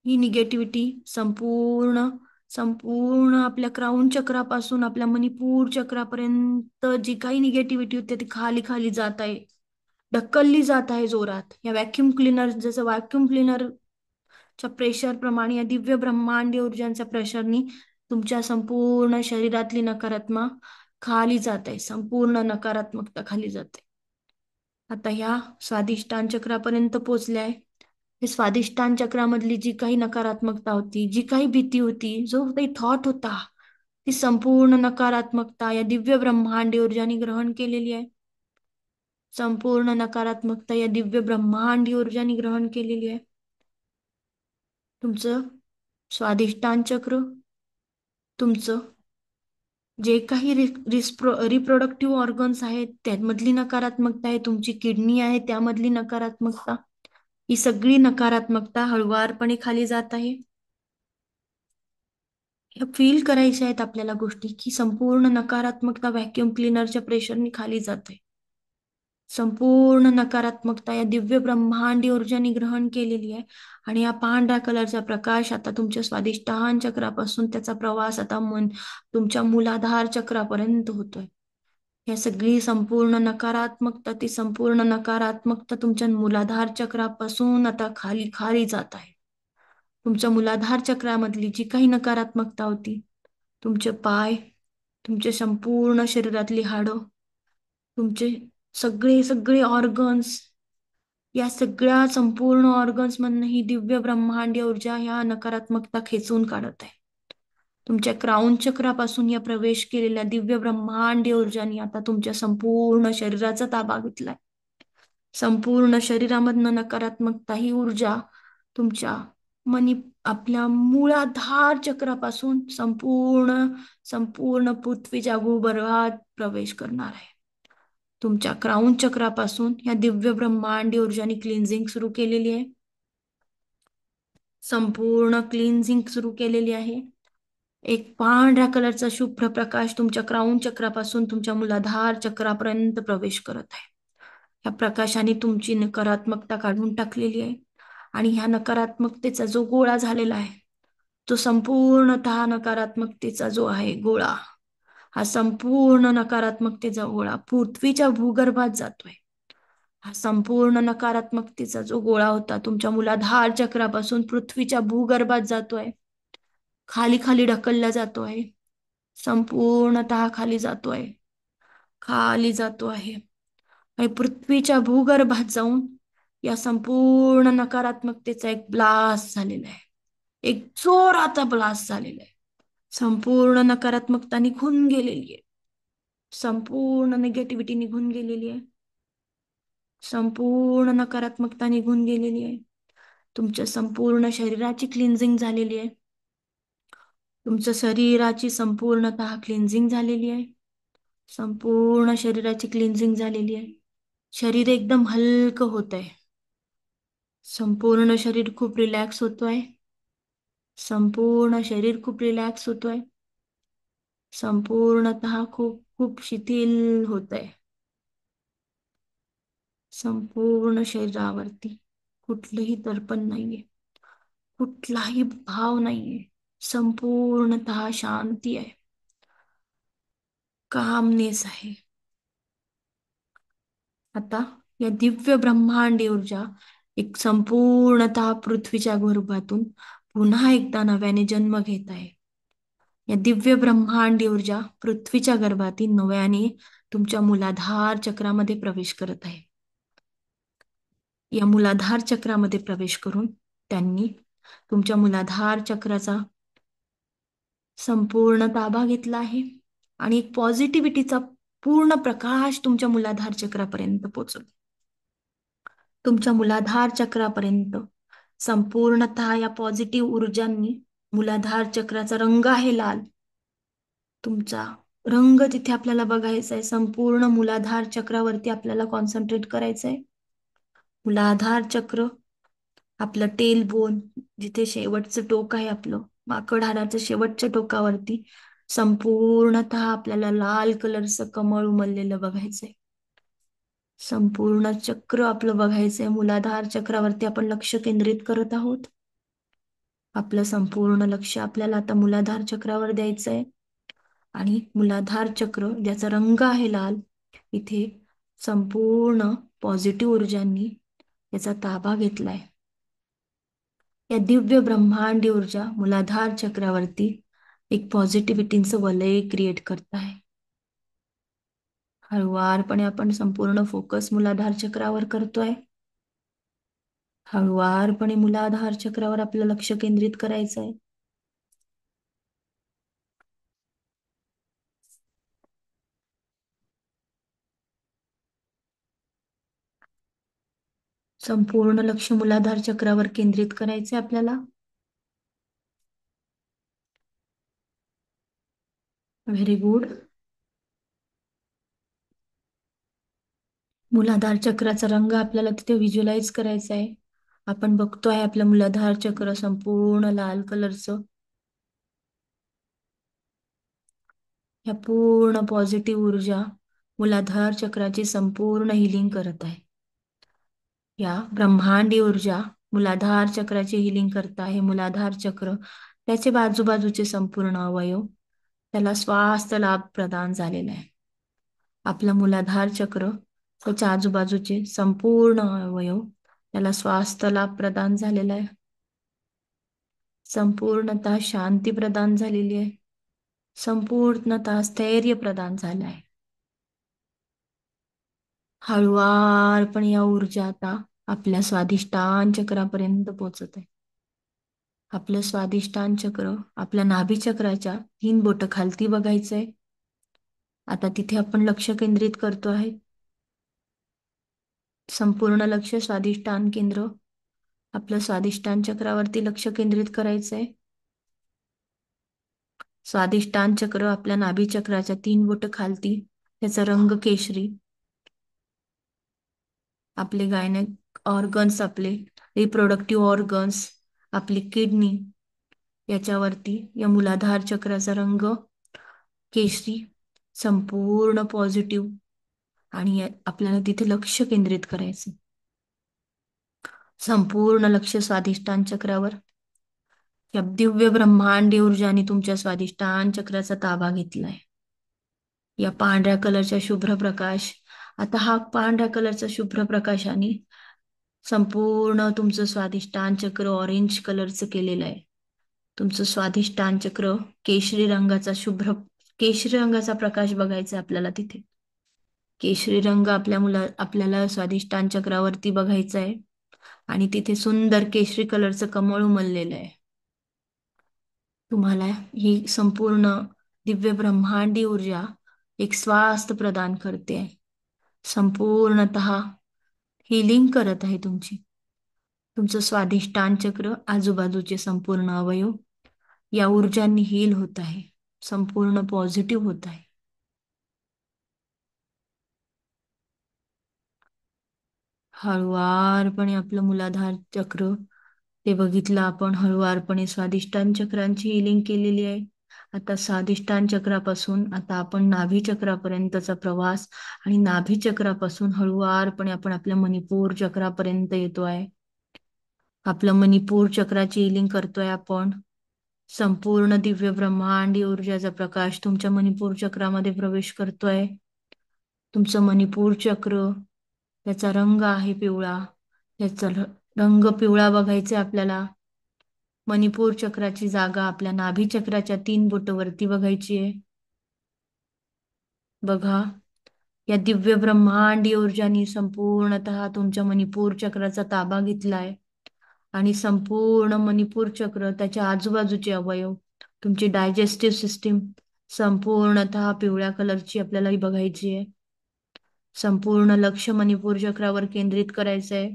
ही निगेटिव्हिटी संपूर्ण संपूर्ण आपल्या क्राऊन चक्रापासून आपल्या मणिपूर चक्रापर्यंत जी काही निगेटिव्हिटी होती ती खाली खाली जात आहे. ढकलली जात आहे जोरात. या व्हॅक्युम क्लीनर, जसं व्हॅक्युम क्लीनरच्या प्रेशर प्रमाणे या दिव्य ब्रह्मांडी ऊर्जांच्या प्रेशरनी तुमच्या संपूर्ण शरीरातली नकारात्मक खाली जात आहे. संपूर्ण नकारात्मकता खाली जाते. आता ह्या स्वादिष्टान चक्रापर्यंत पोहोचल्या आहे. हे स्वादिष्टान चक्रामधली जी काही नकारात्मकता होती, जी काही भीती होती, जो काही थॉट होता, ती संपूर्ण नकारात्मकता या दिव्य ब्रह्मांडी ऊर्जाने ग्रहण केलेली आहे. संपूर्ण नकारात्मकता या दिव्य ब्रह्मांडी ऊर्जाने ग्रहण केलेली आहे. तुमचं स्वादिष्टान चक्र, तुमचं जे काही रिप्रोडक्टिव्ह ऑर्गन्स आहेत त्यामधली नकारात्मकता आहे, तुमची किडनी आहे त्यामधली नकारात्मकता, ही सगळी नकारात्मकता हळुवारपणे खाली जात आहे. ह्या फील करायच्या आहेत आपल्याला गोष्टी, की संपूर्ण नकारात्मकता व्हॅक्युम क्लीनरच्या प्रेशरने खाली जाते. संपूर्ण नकारात्मकता या दिव्य ब्रह्मांडी ऊर्जाने ग्रहण केलेली आहे. आणि या पांढऱ्या कलरचा प्रकाश आता तुमच्या स्वादिष्टान चक्रापासून त्याचा प्रवास आता तुमच्या मूलाधार चक्रापर्यंत होतोय. या सगळी संपूर्ण नकारात्मकता, ती संपूर्ण नकारात्मकता तुमच्या मूलाधार चक्रापासून आता खाली खाली जात आहे. तुमच्या मूलाधार चक्रामधली जी काही नकारात्मकता होती, तुमचे पाय, तुमचे संपूर्ण शरीरातली हाडं, तुमचे सगळे सगळे ऑर्गन्स, या सगळ्या संपूर्ण ऑर्गन्स मधनं ही दिव्य ब्रह्मांडी ऊर्जा ह्या नकारात्मकता खेचून काढत आहे. तुमच्या क्राऊन चक्रापासून या प्रवेश केलेल्या दिव्य ब्रह्मांडी ऊर्जाने आता तुमच्या संपूर्ण शरीराचा ताबा घेतलाय. संपूर्ण शरीरामधनं नकारात्मकता ही ऊर्जा तुमच्या आपल्या मूलाधार चक्रापासून संपूर्ण संपूर्ण पृथ्वीच्या भूगर्भात प्रवेश करणार आहे. तुमच्या क्राऊन चक्रापासून या दिव्य ब्रह्मांडी ऊर्जाने क्लिन्झिंग सुरू केलेली आहे. संपूर्ण क्लिन्झिंग सुरू केलेली आहे. एक पांढऱ्या कलरचा शुभ्र प्रकाश तुमच्या क्राऊन चक्रापासून तुमच्या मूलाधार चक्रापर्यंत प्रवेश करत आहे. या प्रकाशाने तुमची नकारात्मकता काढून टाकलेली आहे. आणि ह्या नकारात्मकतेचा जो गोळा झालेला आहे, तो संपूर्णतः नकारात्मकतेचा जो आहे गोळा, हा संपूर्ण नकारात्मकतेचा गोळा पृथ्वीच्या भूगर्भात जातोय. हा संपूर्ण नकारात्मकतेचा जो गोळा होता तुमच्या मूलाधार चक्रापासून पृथ्वीच्या भूगर्भात जातोय, खाली खाली ढकलला जातोय, संपूर्णतः खाली जातोय, खाली जातो आहे आणि पृथ्वीच्या भूगर्भात जाऊन या संपूर्ण नकारात्मकतेचा एक ब्लास्ट झालेला आहे. एक जोराचा ब्लास्ट झालेला आहे. संपूर्ण नकारात्मकता निघून गेलेली आहे. संपूर्ण निगेटिव्हिटी निघून गेलेली आहे. संपूर्ण नकारात्मकता निघून गेलेली आहे. तुमच्या संपूर्ण शरीराची क्लिन्झिंग झालेली आहे. तुमच्या शरीराची संपूर्णतः क्लिन्झिंग झालेली आहे. संपूर्ण शरीराची क्लिन्झिंग झालेली आहे. शरीर एकदम हलकं होत आहे. संपूर्ण शरीर खूप रिलॅक्स होतोय. संपूर्ण शरीर खूप रिलॅक्स होतोय. संपूर्णतः खूप खूप शिथिल होत आहे. संपूर्ण शरीरावरती कुठलंही दर्पण नाहीये, कुठलाही भाव नाहीये. संपूर्णतः शांती आहे, कामनेस आहे. आता या दिव्य ब्रह्मांडी ऊर्जा एक संपूर्णतः पृथ्वीच्या गर्भातून पुन्हा एकदा नव्याने जन्म घेत आहे. या दिव्य ब्रह्मांडी ऊर्जा पृथ्वीच्या गर्भातील नव्याने तुमच्या मूलाधार चक्रामध्ये प्रवेश करत आहे. या मूलाधार चक्रामध्ये प्रवेश करून त्यांनी तुमच्या मूलाधार चक्राचा संपूर्ण ताबा घेतला आहे आणि एक पॉझिटिव्हिटीचा पूर्ण प्रकाश तुमच्या मूलाधार चक्रापर्यंत पोहोचवला. तुमच्या मूलाधार चक्रापर्यंत संपूर्णतः या पॉझिटिव्ह ऊर्जांनी मूलाधार चक्राचा रंग आहे लाल. तुमचा रंग तिथे आपल्याला बघायचा आहे. संपूर्ण मूलाधार चक्रावरती आपल्याला कॉन्सन्ट्रेट करायचं आहे. मूलाधार चक्र आपलं टेल बोन, जिथे शेवटचं टोक आहे आपलं माकड हाडाच्या शेवटच्या टोकावरती संपूर्णतः आपल्याला लाल कलरचं कमळ उमललेलं बघायचंय. संपूर्ण चक्र आपलं बघायचंय. मूलाधार चक्रावरती आपण लक्ष केंद्रित करत आहोत. आपलं संपूर्ण लक्ष आपल्याला आता मूलाधार चक्रावर द्यायचंय आणि मूलाधार चक्र ज्याचा रंग आहे लाल, इथे संपूर्ण पॉझिटिव्ह ऊर्जांनी याचा ताबा घेतलाय. या दिव्य ब्रह्मांडी ऊर्जा मूलाधार चक्रावरती एक पॉझिटिव्हिटीचं वलय क्रिएट करत आहे. हळुवारपणे आपण संपूर्ण फोकस मूलाधार चक्रावर करतोय. हळुवारपणे मूलाधार चक्रावर आपलं लक्ष केंद्रित करायचंय. संपूर्ण लक्ष मूलाधार चक्रावर केंद्रित करायचंय आपल्याला. Very good. मूलाधार चक्राचा रंग आपल्याला तिथे व्हिज्युअलाइज करायचा आहे. आपण बघतोय आपलं मूलाधार चक्र संपूर्ण लाल कलरचं. ह्या पूर्ण पॉझिटिव्ह ऊर्जा मूलाधार चक्राची संपूर्ण हिलिंग करत आहे. या ब्रह्मांडी ऊर्जा मूलाधार चक्राची हिलिंग करत आहे. मूलाधार चक्र त्याचे बाजूबाजूचे संपूर्ण अवयव त्याला स्वास्थ्य लाभ प्रदान झालेला आहे. आपलं मूलाधार चक्र त्याच्या आजूबाजूचे संपूर्ण अवयव त्याला स्वास्थ्य लाभ प्रदान झालेला आहे. संपूर्णतः शांती प्रदान झालेली आहे. संपूर्णतः स्थैर्य प्रदान झालं आहे. हळुवारपणे या ऊर्जा आता आपल्या स्वाधिष्ठान चक्रापर्यंत पोहोचत आहे. आपलं स्वाधिष्ठान चक्र आपल्या नाभी चक्राच्या 3 बोट खालती बघायचंय. आता तिथे आपण लक्ष केंद्रित करतो आहे. संपूर्ण लक्ष स्वाधिष्ठान केंद्र आपलं स्वाधिष्ठान चक्रावरती लक्ष केंद्रित करायचंय. स्वाधिष्ठान चक्र आपल्या नाभी चक्राच्या 3 बोट खालती, त्याचा रंग केशरी. आपले गायनेक ऑर्गन्स, आपले रिप्रोडक्टिव्ह ऑर्गन्स, आपली किडनी याच्यावरती या मूलाधार चक्राचा रंग केशरी, संपूर्ण पॉझिटिव्ह. आणि आपल्याला तिथे लक्ष केंद्रित करायचं. संपूर्ण लक्ष स्वाधिष्ठान चक्रावर. या दिव्य ब्रह्मांडी ऊर्जाने तुमच्या स्वाधिष्ठान चक्राचा ताबा घेतलाय. या पांढऱ्या कलरच्या शुभ्र प्रकाश, आता हा पांढऱ्या कलरचा शुभ्र प्रकाशाने संपूर्ण तुमचं स्वाधिष्ठान चक्र ऑरेंज कलरचं केलेलं आहे. तुमचं स्वाधिष्ठान चक्र केशरी रंगाचा शुभ्र केशरी रंगाचा प्रकाश बघायचा आहे आपल्याला तिथे. केशरी रंग आपल्याला स्वाधिष्ठान चक्रावरती बघायचा आहे आणि तिथे सुंदर केशरी कलरचं कमळ उमललेलं आहे. तुम्हाला ही संपूर्ण दिव्य ब्रह्मांडी ऊर्जा एक स्वास्थ्य प्रदान करते आहे. संपूर्णतः हिलिंग करत आहे तुमची. तुमचं स्वाधिष्ठान चक्र, आजूबाजूचे संपूर्ण अवयव या ऊर्जांनी हील होत आहे. संपूर्ण पॉझिटिव्ह होत आहे. हळुवारपणे आपलं मूलाधार चक्र ते बघितलं आपण. हळुवारपणे स्वाधिष्ठान चक्रांची हिलिंग केलेली आहे. आता स्वाधिष्ठान चक्रापासून आता आपण नाभी चक्रापर्यंतचा प्रवास आणि नाभी चक्रापासून हळुवारपणे आपण आपल्या मणिपूर चक्रापर्यंत येतो आहे. आपलं मणिपूर चक्राची हिलिंग करतोय आपण. संपूर्ण दिव्य ब्रह्मांडी ऊर्जाचा प्रकाश तुमच्या मणिपूर चक्रामध्ये प्रवेश करतोय. तुमचं मणिपूर चक्र, त्याचा रंग आहे पिवळा. त्याचा रंग पिवळा बघायचा आपल्याला. मणिपूर चक्राची जागा आपल्या नाभी चक्राच्या 3 बोटवरती बघायची आहे. बघा, या दिव्य ब्रह्मांडी ऊर्जानी संपूर्णतः तुमच्या मणिपूर चक्राचा ताबा घेतलाय आणि संपूर्ण मणिपूर चक्र, त्याच्या आजूबाजूचे अवयव, तुमची डायजेस्टिव्ह सिस्टीम संपूर्णतः पिवळ्या कलरची आपल्याला ही बघायची आहे. संपूर्ण लक्ष मणिपूर चक्रावर केंद्रित करायचं आहे.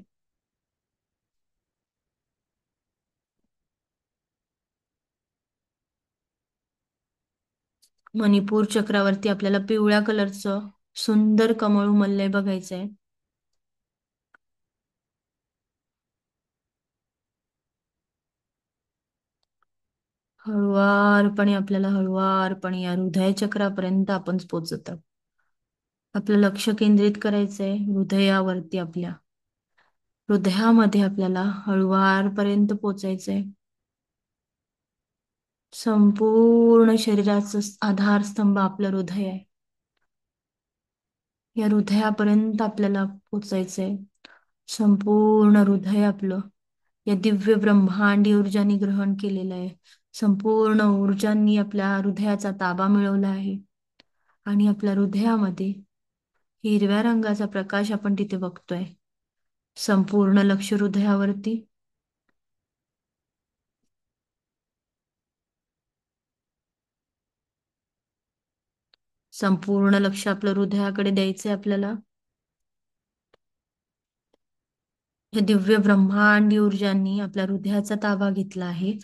मणिपूर चक्रावरती आपल्याला पिवळ्या कलरचं सुंदर कमळ उमललंय बघायचंय. हळुवारपणे या हृदय चक्रापर्यंत आपण पोहोचत आहोत. आपलं लक्ष केंद्रित करायचंय हृदयावरती. आपल्या हृदयामध्ये आपल्याला हळुवारपर्यंत पोहोचायचंय. संपूर्ण शरीराचं आधारस्तंभ आपलं हृदय आहे. या हृदयापर्यंत आपल्याला पोचायचंय. संपूर्ण हृदय आपलं या दिव्य ब्रह्मांडी ऊर्जांनी ग्रहण केलेलं आहे. संपूर्ण ऊर्जांनी आपल्या हृदयाचा ताबा मिळवला आहे आणि आपल्या हृदयामध्ये हिरव्या रंगाचा प्रकाश आपण तिथे बघतोय. संपूर्ण लक्ष हृदयावरती. संपूर्ण लक्ष आपलं हृदयाकडे द्यायचंय आपल्याला. या दिव्य ब्रह्मांडी ऊर्जांनी आपल्या हृदयाचा ताबा घेतला आहे.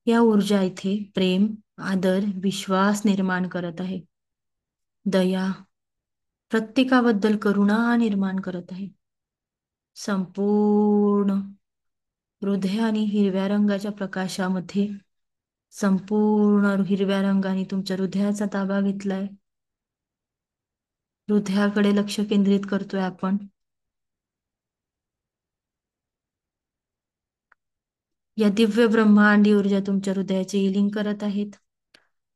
या ऊर्जा इथे प्रेम, आदर, विश्वास निर्माण करत आहे. दया, प्रत्येकाबद्दल करुणा निर्माण करत आहे. संपूर्ण हृदयाने हिरव्या रंगाच्या प्रकाशामध्ये संपूर्ण हिरव्या रंगाने तुमच्या हृदयाचा ताबा घेतलाय. हृदयाकडे लक्ष केंद्रित करतोय आपण. या दिव्य ब्रह्मांडी ऊर्जा तुमच्या हृदयाची हिलिंग करत आहेत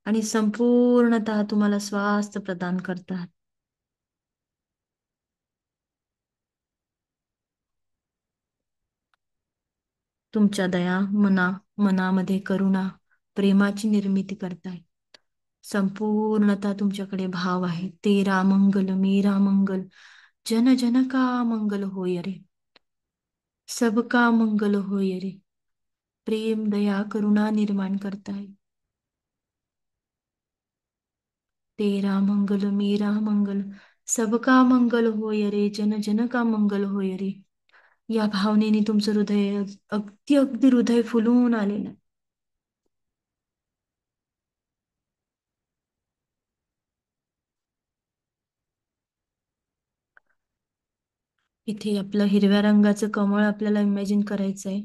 आणि संपूर्णतः तुम्हाला स्वास्थ्य प्रदान करतात. तुमच्या मनामध्ये करुणा, प्रेमाची निर्मिती करताय. संपूर्णतः तुमच्याकडे भाव आहे. तेरा मंगल मेरा मंगल, जन जन का मंगल होय रे, सबका मंगल होय रे. प्रेम, दया, करुणा निर्माण करताय. तेरा मंगल मेरा मंगल, सबका मंगल होय रे, जन जन का मंगल होय रे. या भावनेने तुमचं हृदय अगदी अगदी हृदय फुलून आलेलं. इथे आपलं हिरव्या रंगाचं कमळ आपल्याला इमॅजिन करायचंय,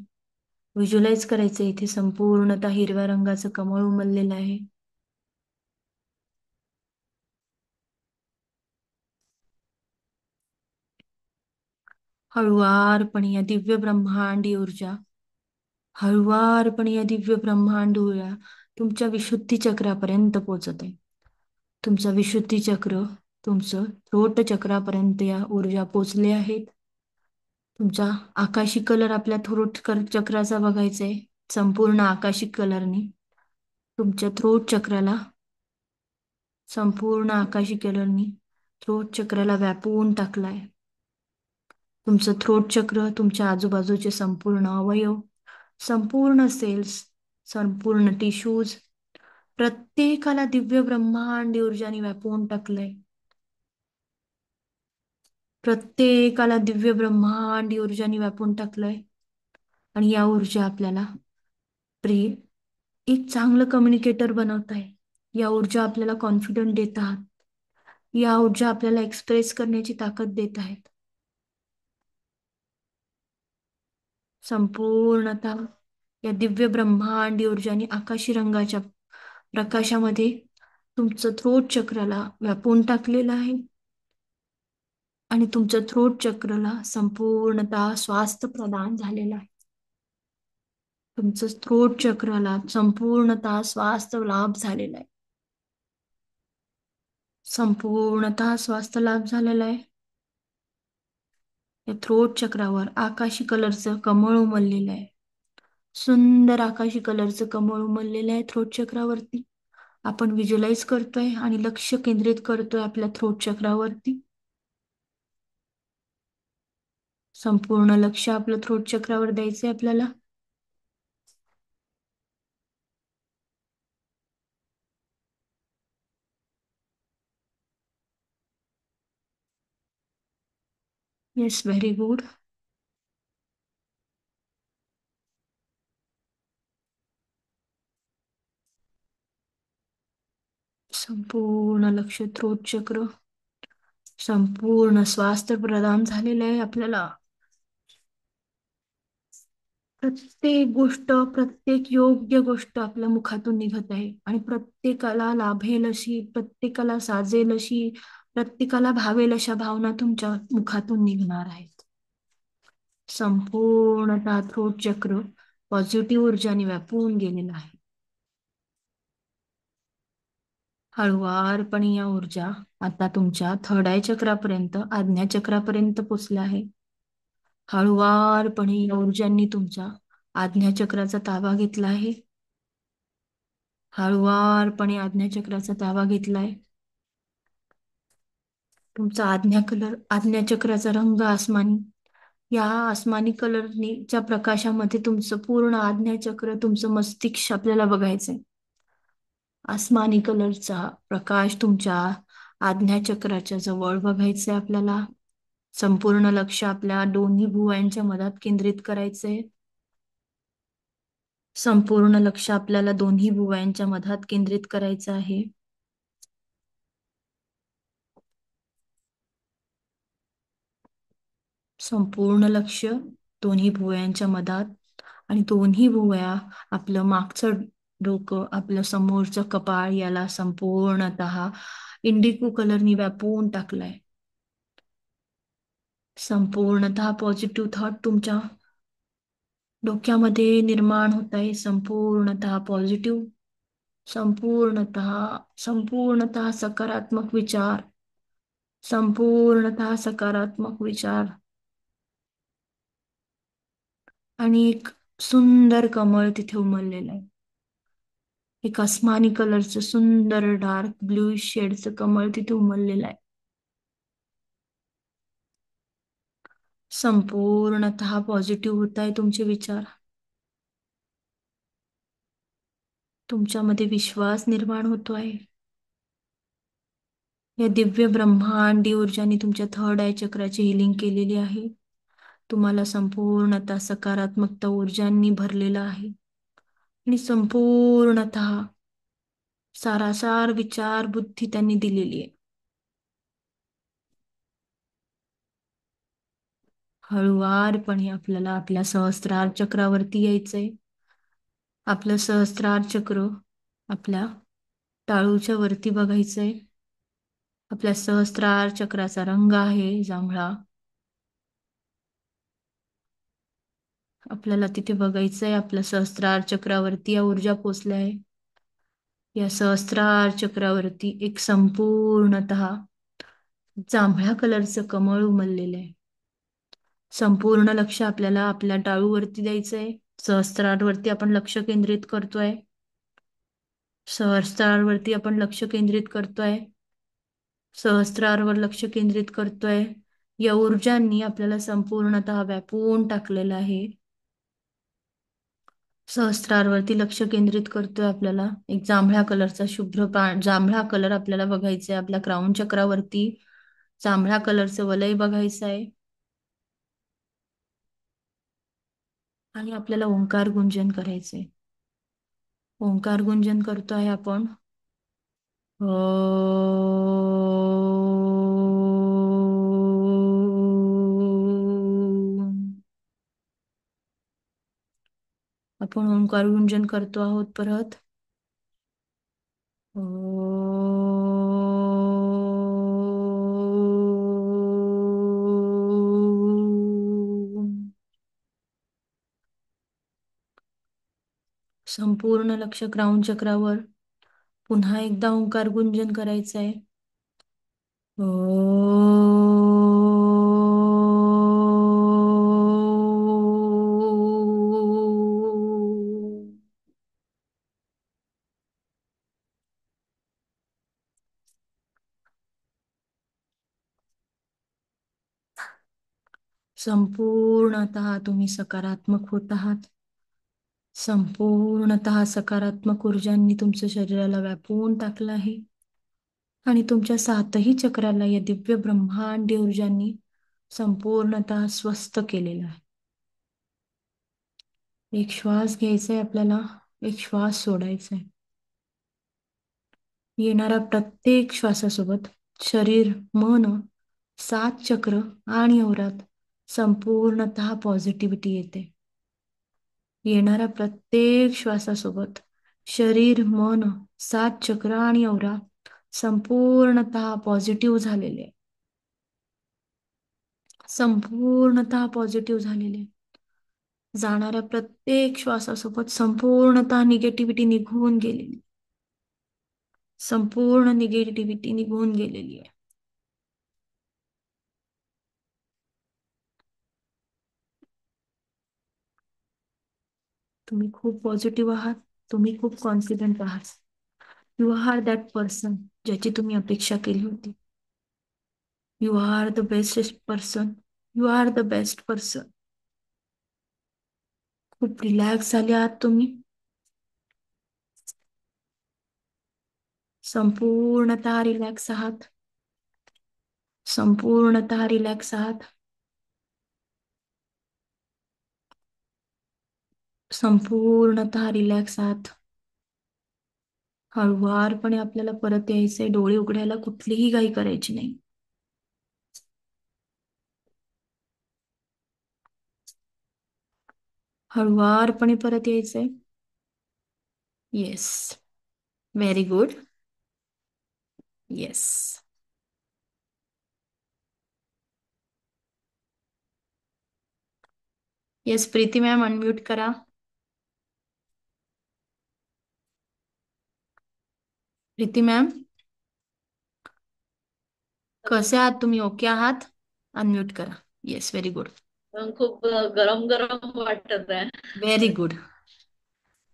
व्हिज्युअलाइज करायचंय. इथे संपूर्णतः हिरव्या रंगाचं कमळ उमललेलं आहे. हळुवारपणे या दिव्य ब्रह्मांडी ऊर्जा, हळुवारपणे या दिव्य ब्रह्मांड ऊर्जा तुमच्या विशुद्धी चक्रापर्यंत पोहोचत आहे. तुमचा विशुद्धी चक्र, तुमचं थ्रोट चक्रापर्यंत या ऊर्जा पोचले आहेत. तुमचा आकाशी कलर आपल्या थ्रोट चक्राचा बघायचा आहे. संपूर्ण आकाशी कलरनी तुमच्या थ्रोट चक्राला, संपूर्ण आकाशी कलरनी थ्रोट चक्राला व्यापून टाकलाय. तुमचं थ्रोट चक्र, तुमच्या आजूबाजूचे संपूर्ण अवयव, संपूर्ण सेल्स, संपूर्ण टिश्यूज, प्रत्येकाला दिव्य ब्रह्मांडी ऊर्जाने व्यापून टाकलंय. प्रत्येकाला दिव्य ब्रह्मांडी ऊर्जाने व्यापून टाकलंय. आणि या ऊर्जा आपल्याला प्रे एक चांगलं कम्युनिकेटर बनवत आहे. या ऊर्जा आपल्याला कॉन्फिडंट देत आहात. या ऊर्जा आपल्याला एक्सप्रेस करण्याची ताकद देत आहेत. संपूर्णतः या दिव्य ब्रह्मांडी ऊर्जाने आकाशी रंगाच्या प्रकाशामध्ये तुमचं थ्रोट चक्राला व्यापून टाकलेलं आहे. आणि तुमच्या थ्रोट चक्राला संपूर्णतः स्वास्थ्य प्रदान झालेलं आहे. तुमचं थ्रोट चक्राला संपूर्णतः स्वास्थ्य लाभ झालेला आहे. संपूर्णतः स्वास्थ्य लाभ झालेला आहे. या थ्रोट चक्रावर आकाशी कलरचं कमळ उमललेलं आहे. सुंदर आकाशी कलरचं कमळ उमललेलं आहे थ्रोट चक्रावरती. आपण व्हिज्युअलाइज करतोय आणि लक्ष केंद्रित करतोय आपल्या थ्रोट चक्रावरती. संपूर्ण लक्ष आपलं थ्रोट चक्रावर द्यायचंय आपल्याला. Yes, very good. संपूर्ण लक्ष थ्रोट चक्र, संपूर्ण स्वास्थ्य प्रदान झालेलं आहे आपल्याला. प्रत्येक गोष्ट, प्रत्येक योग्य गोष्ट आपल्या मुखातून निघत आहे आणि प्रत्येकाला लाभेल अशी, प्रत्येकाला साजेल अशी, प्रत्येकाला भावेल अशा भावना तुमच्या मुखातून निघणार आहेत. संपूर्णतः थ्रोट चक्र पॉझिटिव्ह ऊर्जाने व्यापून गेलेलं आहे. हळुवारपणे या ऊर्जा आता तुमच्या थर्ड आय चक्रापर्यंत, आज्ञा चक्रापर्यंत पोचल्या आहे. हळुवारपणे या ऊर्जांनी तुमचा आज्ञाचक्राचा ताबा घेतला आहे. हळुवारपणे आज्ञाचक्राचा ताबा घेतलाय. तुमचा आज्ञाचक्राचा रंग आसमानी. या आसमानी कलरच्या प्रकाशामध्ये तुमचं पूर्ण आज्ञाचक्र, तुमचं मस्तिष्क आपल्याला बघायचंय. आसमानी कलरचा प्रकाश तुमच्या आज्ञाचक्राच्या जवळ बघायचंय आपल्याला. संपूर्ण लक्ष आपल्या दोन्ही भुवयांच्या मधात केंद्रित करायचंय. संपूर्ण लक्ष आपल्याला दोन्ही भुवयांच्या मधात केंद्रित करायचं आहे. संपूर्ण लक्ष दोन्ही भुवयांच्या मधात, आणि दोन्ही भुवया, आपलं मागचं डोकं, आपलं समोरचं कपाळ याला संपूर्णतः इंडिगो कलरनी व्यापून टाकलाय. संपूर्णतः पॉझिटिव्ह थॉट तुमच्या डोक्यामध्ये निर्माण होत आहे. संपूर्णतः पॉझिटिव्ह, संपूर्णतः संपूर्णतः सकारात्मक विचार, संपूर्णतः सकारात्मक विचार. आणि एक सुंदर कमळ तिथे उमललेलं आहे. एक आसमानी कलरचं सुंदर डार्क ब्लू शेडचं कमळ तिथे उमललेलं आहे. संपूर्णतः पॉझिटिव्ह होत आहे तुमचे विचार. तुमच्यामध्ये विश्वास निर्माण होतो आहे. या दिव्य ब्रह्मांडी ऊर्जाने तुमच्या थर्ड आय चक्राची हिलिंग केलेली आहे. तुम्हाला संपूर्णतः सकारात्मकता ऊर्जांनी भरलेलं आहे. आणि संपूर्णतः सारासार विचार बुद्धी त्यांनी दिलेली आहे. हळुवारपणे आपल्याला आपल्या सहस्त्रार चक्रावरती यायचंय. आपलं सहस्त्रार चक्र आपल्या टाळूच्या वरती बघायचंय. आपल्या सहस्त्रार चक्राचा रंग आहे जांभळा. आपल्याला तिथे बघायचंय आपल्या सहस्त्रार चक्रावरती या ऊर्जा पोचल्या आहे. या सहस्त्रार चक्रावरती एक संपूर्णतः जांभळ्या कलरचं कमळ उमललेलं आहे. संपूर्ण लक्ष आपल्याला आपल्या टाळूवरती द्यायचंय. सहस्त्रारवरती आपण लक्ष केंद्रित करतोय. सहस्त्रारवरती आपण लक्ष केंद्रित करतोय. सहस्त्रारवर लक्ष केंद्रित करतोय. या ऊर्जांनी आपल्याला संपूर्णतः व्यापून टाकलेलं आहे. सहस्त्रारवरती लक्ष केंद्रित करतोय आपल्याला. एक जांभळ्या कलरचा शुभ्र जांभळा कलर आपल्याला बघायचा आहे. आपल्या क्राऊन चक्रावरती जांभळ्या कलरचं वलय बघायचं आहे. आणि आपल्याला ओंकार गुंजन करायचंय. ओंकार गुंजन करतोय आपण. आपण ओंकार गुंजन करतो आहोत परत. संपूर्ण लक्ष क्राऊन चक्रावर. पुन्हा एकदा ओंकार गुंजन करायचं आहे. संपूर्णतः तुम्ही सकारात्मक होत आहात. संपूर्णतः सकारात्मक ऊर्जांनी तुमच्या शरीराला व्यापून टाकलं आहे. आणि तुमच्या सातही चक्राला या दिव्य ब्रह्मांडी ऊर्जांनी संपूर्णतः स्वस्थ केलेलं आहे. एक श्वास घ्यायचा आहे आपल्याला. एक श्वास सोडायचा आहे. येणाऱ्या प्रत्येक श्वासासोबत शरीर, मन, सात चक्र आणि औरात संपूर्णतः पॉझिटिव्हिटी येते. येणाऱ्या प्रत्येक श्वासासोबत शरीर, मन, सात चक्र आणि औरा संपूर्णतः पॉझिटिव्ह झालेले. संपूर्णतः पॉझिटिव्ह झालेले. जाणाऱ्या प्रत्येक श्वासासोबत संपूर्णतः निगेटिव्हिटी निघून गेलेली. संपूर्ण निगेटिव्हिटी निघून गेलेली आहे. तुम्ही खूप पॉझिटिव्ह आहात. तुम्ही खूप कॉन्फिडंट आहात. यू आर दॅट पर्सन ज्याची तुम्ही अपेक्षा केली होती. You are the best person. You are the best person. खूप रिलॅक्स झाले आहात तुम्ही. संपूर्णतः रिलॅक्स आहात. संपूर्णतः रिलॅक्स आहात. संपूर्णतः रिलॅक्स आहात. हळुवारपणे आपल्याला परत यायचंय. डोळे उघडायला कुठलीही घाई करायची नाही. हळुवारपणे परत यायचंय. Yes. Very good. Yes. Yes Preeti ma'am unmute करा. प्रीती मॅम कसे आहात तुम्ही? ओके आहात? अनम्यूट करा. Yes very good. पण खूप गरम गरम वाटत आहे. Very good.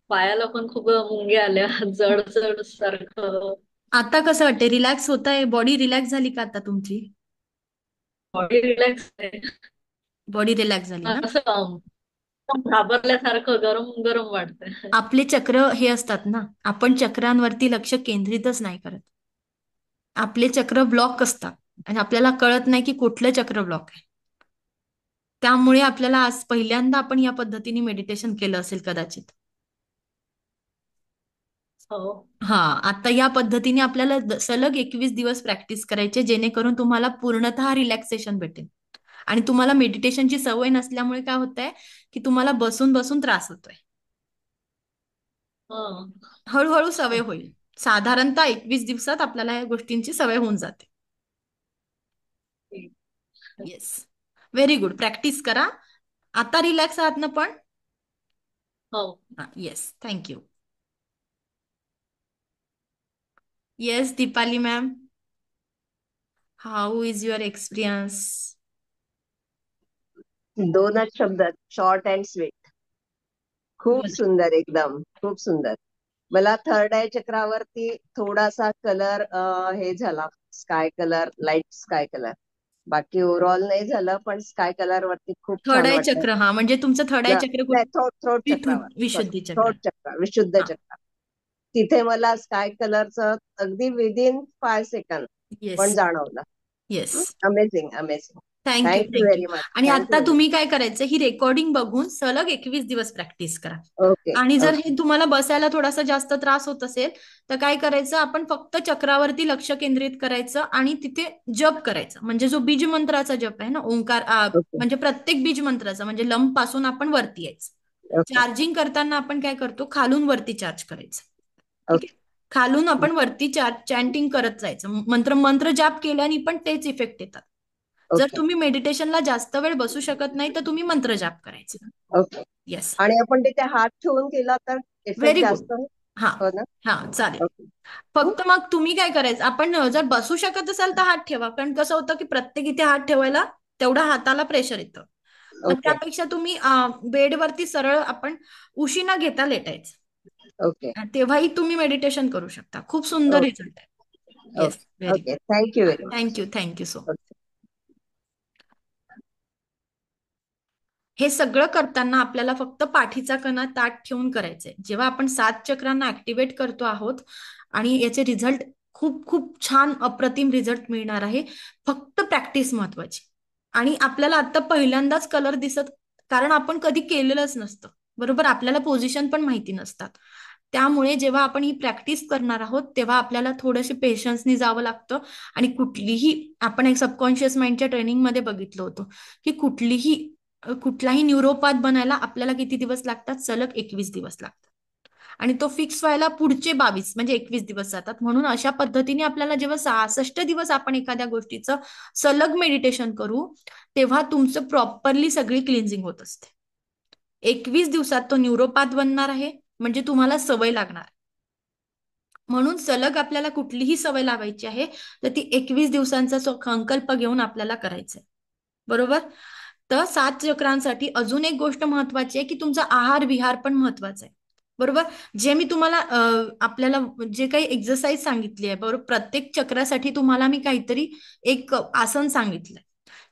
पायाला पण खूप मुंग्या आल्या, जड जड सारखं. आता कसं वाटतंय? रिलॅक्स होत आहे? बॉडी रिलॅक्स झाली का आता तुमची? बॉडी रिलॅक्स आहे. बॉडी रिलॅक्स झाली ना? असं घाबरल्यासारखं गरम गरम वाटतंय. आपले चक्र हे असतात ना, आपण चक्रांवरती लक्ष केंद्रितच नाही करत. आपले चक्र ब्लॉक असतात आणि आपल्याला कळत नाही की कुठलं चक्र ब्लॉक आहे. त्यामुळे आपल्याला आज पहिल्यांदा आपण या पद्धतीने मेडिटेशन केलं असेल कदाचित. हो. हा, आता या पद्धतीने आपल्याला सलग 21 दिवस प्रॅक्टिस करायचे, जेणेकरून तुम्हाला पूर्णतः रिलॅक्सेशन भेटेल. आणि तुम्हाला मेडिटेशनची सवय नसल्यामुळे काय होतंय की तुम्हाला बसून बसून त्रास होतोय. हं. हळूहळू सवय होईल. साधारणतः 21 दिवसात आपल्याला या गोष्टींची सवय होऊन जाते. ठीक. येस. Very good. प्रॅक्टिस करा. आता रिलॅक्स आहात ना पण? हो. Yes. Thank you. Yes Deepali ma'am, how is your experience? दोनच शब्दात, शॉर्ट अँड स्वीट. खूप बोला. सुंदर, एकदम खूप सुंदर. मला थर्ड आय चक्रावरती थोडासा कलर हे झाला, sky colour, light sky colour. बाकी ओव्हरऑल नाही झालं, पण स्काय कलर वरती खूप थर्ड छान आय वाटतं. चक्र, हा म्हणजे तुमचं थर्ड आय चक्र नाही, थ्रोट चक्रावर, सॉरी, विशुद्धी चक्र. थ्रोट चक्र, विशुद्ध हा. चक्र. तिथे मला स्काय कलरचं अगदी विदिन 5 सेकंद येस. पण जाणवलं. Yes. Amazing, amazing. Thank you, thank you thank you. Very much, आणि थँक्यू आता व्हेरी तुम्ही मच. काय करायचं, ही रेकॉर्डिंग बघून सलग 21 दिवस प्रॅक्टिस करा. ओके, आणि जर ओके, हे तुम्हाला बसायला थोडासा जास्त त्रास होत असेल तर काय करायचं, आपण फक्त चक्रावरती लक्ष केंद्रित करायचं आणि तिथे जप करायचं. म्हणजे जो बीज मंत्राचा जप आहे ना, ओंकार, ओके, म्हणजे प्रत्येक बीज मंत्राचा, म्हणजे लंब पासून आपण वरती यायचं. ओके, चार्जिंग करताना आपण काय करतो, खालून वरती चार्ज करायचं. ठीक आहे. ओके, खालून आपण वरती चॅन्टिंग करत जायचं. मंत्र मंत्र जाप केल्याने पण तेच इफेक्ट येतात. जर ओके, तुम्ही मेडिटेशनला जास्त वेळ बसू शकत नाही तर तुम्ही मंत्र जाप करायचा. ओके. येस. आणि आपण तिथे हात ठेवून केला तर इफेक्ट व्हेरी गुड. जास्त हा. हो ना? हा, चालेल. ओके. हं? फक्त मग तुम्ही काय करायचं, आपण जर बसू शकत असाल तर हात ठेवा, कारण कसं होतं की प्रत्येक इथे हात ठेवायला तेवढा हाताला प्रेशर येतं. पण ओके, त्यापेक्षा तुम्ही बेडवरती सरळ आपण उशी न घेता लेटायचं. ओके, तेव्हाही तुम्ही मेडिटेशन करू शकता. खूप सुंदर ओके, रिझल्ट आहे. Yes, okay, very okay. Good. Thank you very much. Thank you, thank you so much. Okay. हे सगळं करताना आपल्याला फक्त पाठीचा कणा ताठ ठेवून करायचंय. जेव्हा आपण 7 चक्रांना ऍक्टिव्हेट करतो आहोत आणि याचे रिझल्ट खूप खूप छान अप्रतिम रिझल्ट मिळणार आहे. फक्त प्रॅक्टिस महत्वाची. आणि आपल्याला आता पहिल्यांदाच कलर दिसत, कारण आपण कधी केलेलंच नसतं. बरोबर, आपल्याला पोझिशन पण माहिती नसतात. त्यामुळे जेव्हा आपण ही प्रॅक्टिस करणार आहोत तेव्हा आपल्याला थोडेसे पेशन्सनी जावं लागतं. आणि कुठलीही, आपण एक सबकॉन्शियस माइंडच्या ट्रेनिंगमध्ये बघितलं होतं की कुठलाही न्यूरोपॅथ बनायला आपल्याला किती दिवस लागतात, सलग 21 दिवस लागतात. आणि तो फिक्स व्हायला पुढचे 22 म्हणजे 21 दिवस जातात. म्हणून अशा पद्धतीने आपल्याला जेव्हा 66 दिवस आपण एखाद्या गोष्टीचं सलग मेडिटेशन करू तेव्हा तुमचं प्रॉपरली सगळी क्लिन्झिंग होत असते. 21 दिवसात तो न्यूरोपॅथ बनणार आहे, म्हणजे तुम्हाला सवय लागणार. म्हणून सलग आपल्याला कुठलीही सवय लावायची आहे तर ती 21 दिवसांचा संकल्प घेऊन आपल्याला करायचंय. बरोबर. तर 7 चक्रांसाठी अजून एक गोष्ट महत्वाची आहे की तुमचा आहार विहार पण महत्वाचा आहे. बरोबर. जे मी तुम्हाला आपल्याला जे काही एक्सरसाइज सांगितली आहे, बरोबर, प्रत्येक चक्रासाठी तुम्हाला मी काहीतरी एक आसन सांगितलंय.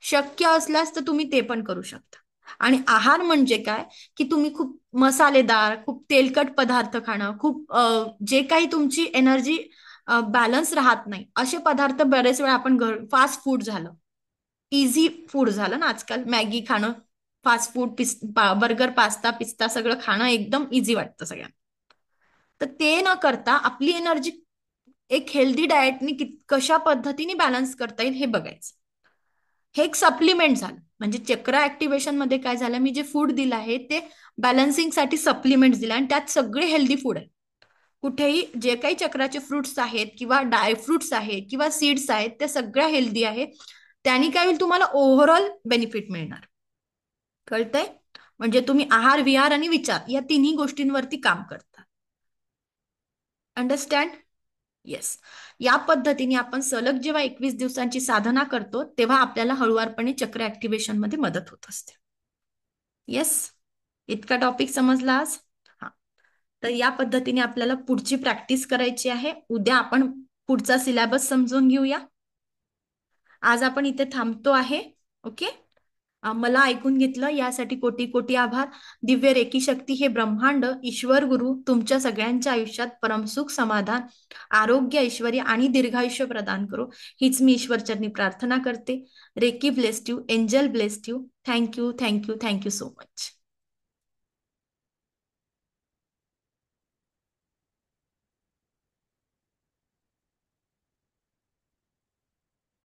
शक्य असल्यास तर तुम्ही ते पण करू शकता. आणि आहार म्हणजे काय, की तुम्ही खूप मसालेदार, खूप तेलकट पदार्थ खाणं, खूप जे काही तुमची एनर्जी बॅलन्स राहत नाही असे पदार्थ बरेच वेळा आपण फास्ट फूड झालं, इझी फूड झालं ना आजकाल, मॅगी खाणं, फास्ट फूड, बर्गर, पास्ता, पिस्ता सगळं खाणं एकदम इझी वाटतं सगळ्यांना. तर ते न करता आपली एनर्जी एक हेल्दी डाएटनी कशा पद्धतीने बॅलन्स करता येईल हे बघायचं. हे एक सप्लिमेंट झालं. म्हणजे चक्र ऍक्टिव्हेशन मध्ये काय झालं, मी जे फूड दिलं आहे ते बॅलन्सिंगसाठी सप्लिमेंट दिलं आणि त्यात सगळे हेल्दी फूड आहे. कुठेही जे काही चक्राचे फ्रुट्स आहेत किंवा ड्रायफ्रुट्स आहेत किंवा सीड्स आहेत त्या सगळ्या हेल्दी आहे. त्यांनी काय होईल, तुम्हाला ओव्हरऑल बेनिफिट मिळणार. कळतंय? म्हणजे तुम्ही आहार विहार आणि विचार या तिन्ही गोष्टींवरती काम करता. अंडरस्टँड? येस. या पद्धतीने आपण सलग जेव्हा 21 दिवसांची साधना करतो तेव्हा आपल्याला हळुवारपणे चक्र ऍक्टिव्हेशन मध्ये मदत होत असते. येस. इतका टॉपिक समजला आज? हा. तर या पद्धतीने आपल्याला पुढची प्रॅक्टिस करायची आहे. उद्या आपण पुढचा सिलेबस समजून घेऊया. आज आपण इथे थांबतो आहे. ओके. मला ऐकून घेतलं यासाठी कोटी कोटी आभार. दिव्य रेकी शक्ती हे ब्रह्मांड, ईश्वर गुरु तुमच्या सगळ्यांच्या आयुष्यात परमसुख, समाधान, आरोग्य, ऐश्वर्य आणि दीर्घायुष्य प्रदान करो, हीच मी ईश्वरचरणी प्रार्थना करते. Reiki blessed you, angel blessed you. Thank you, thank you, thank you so much.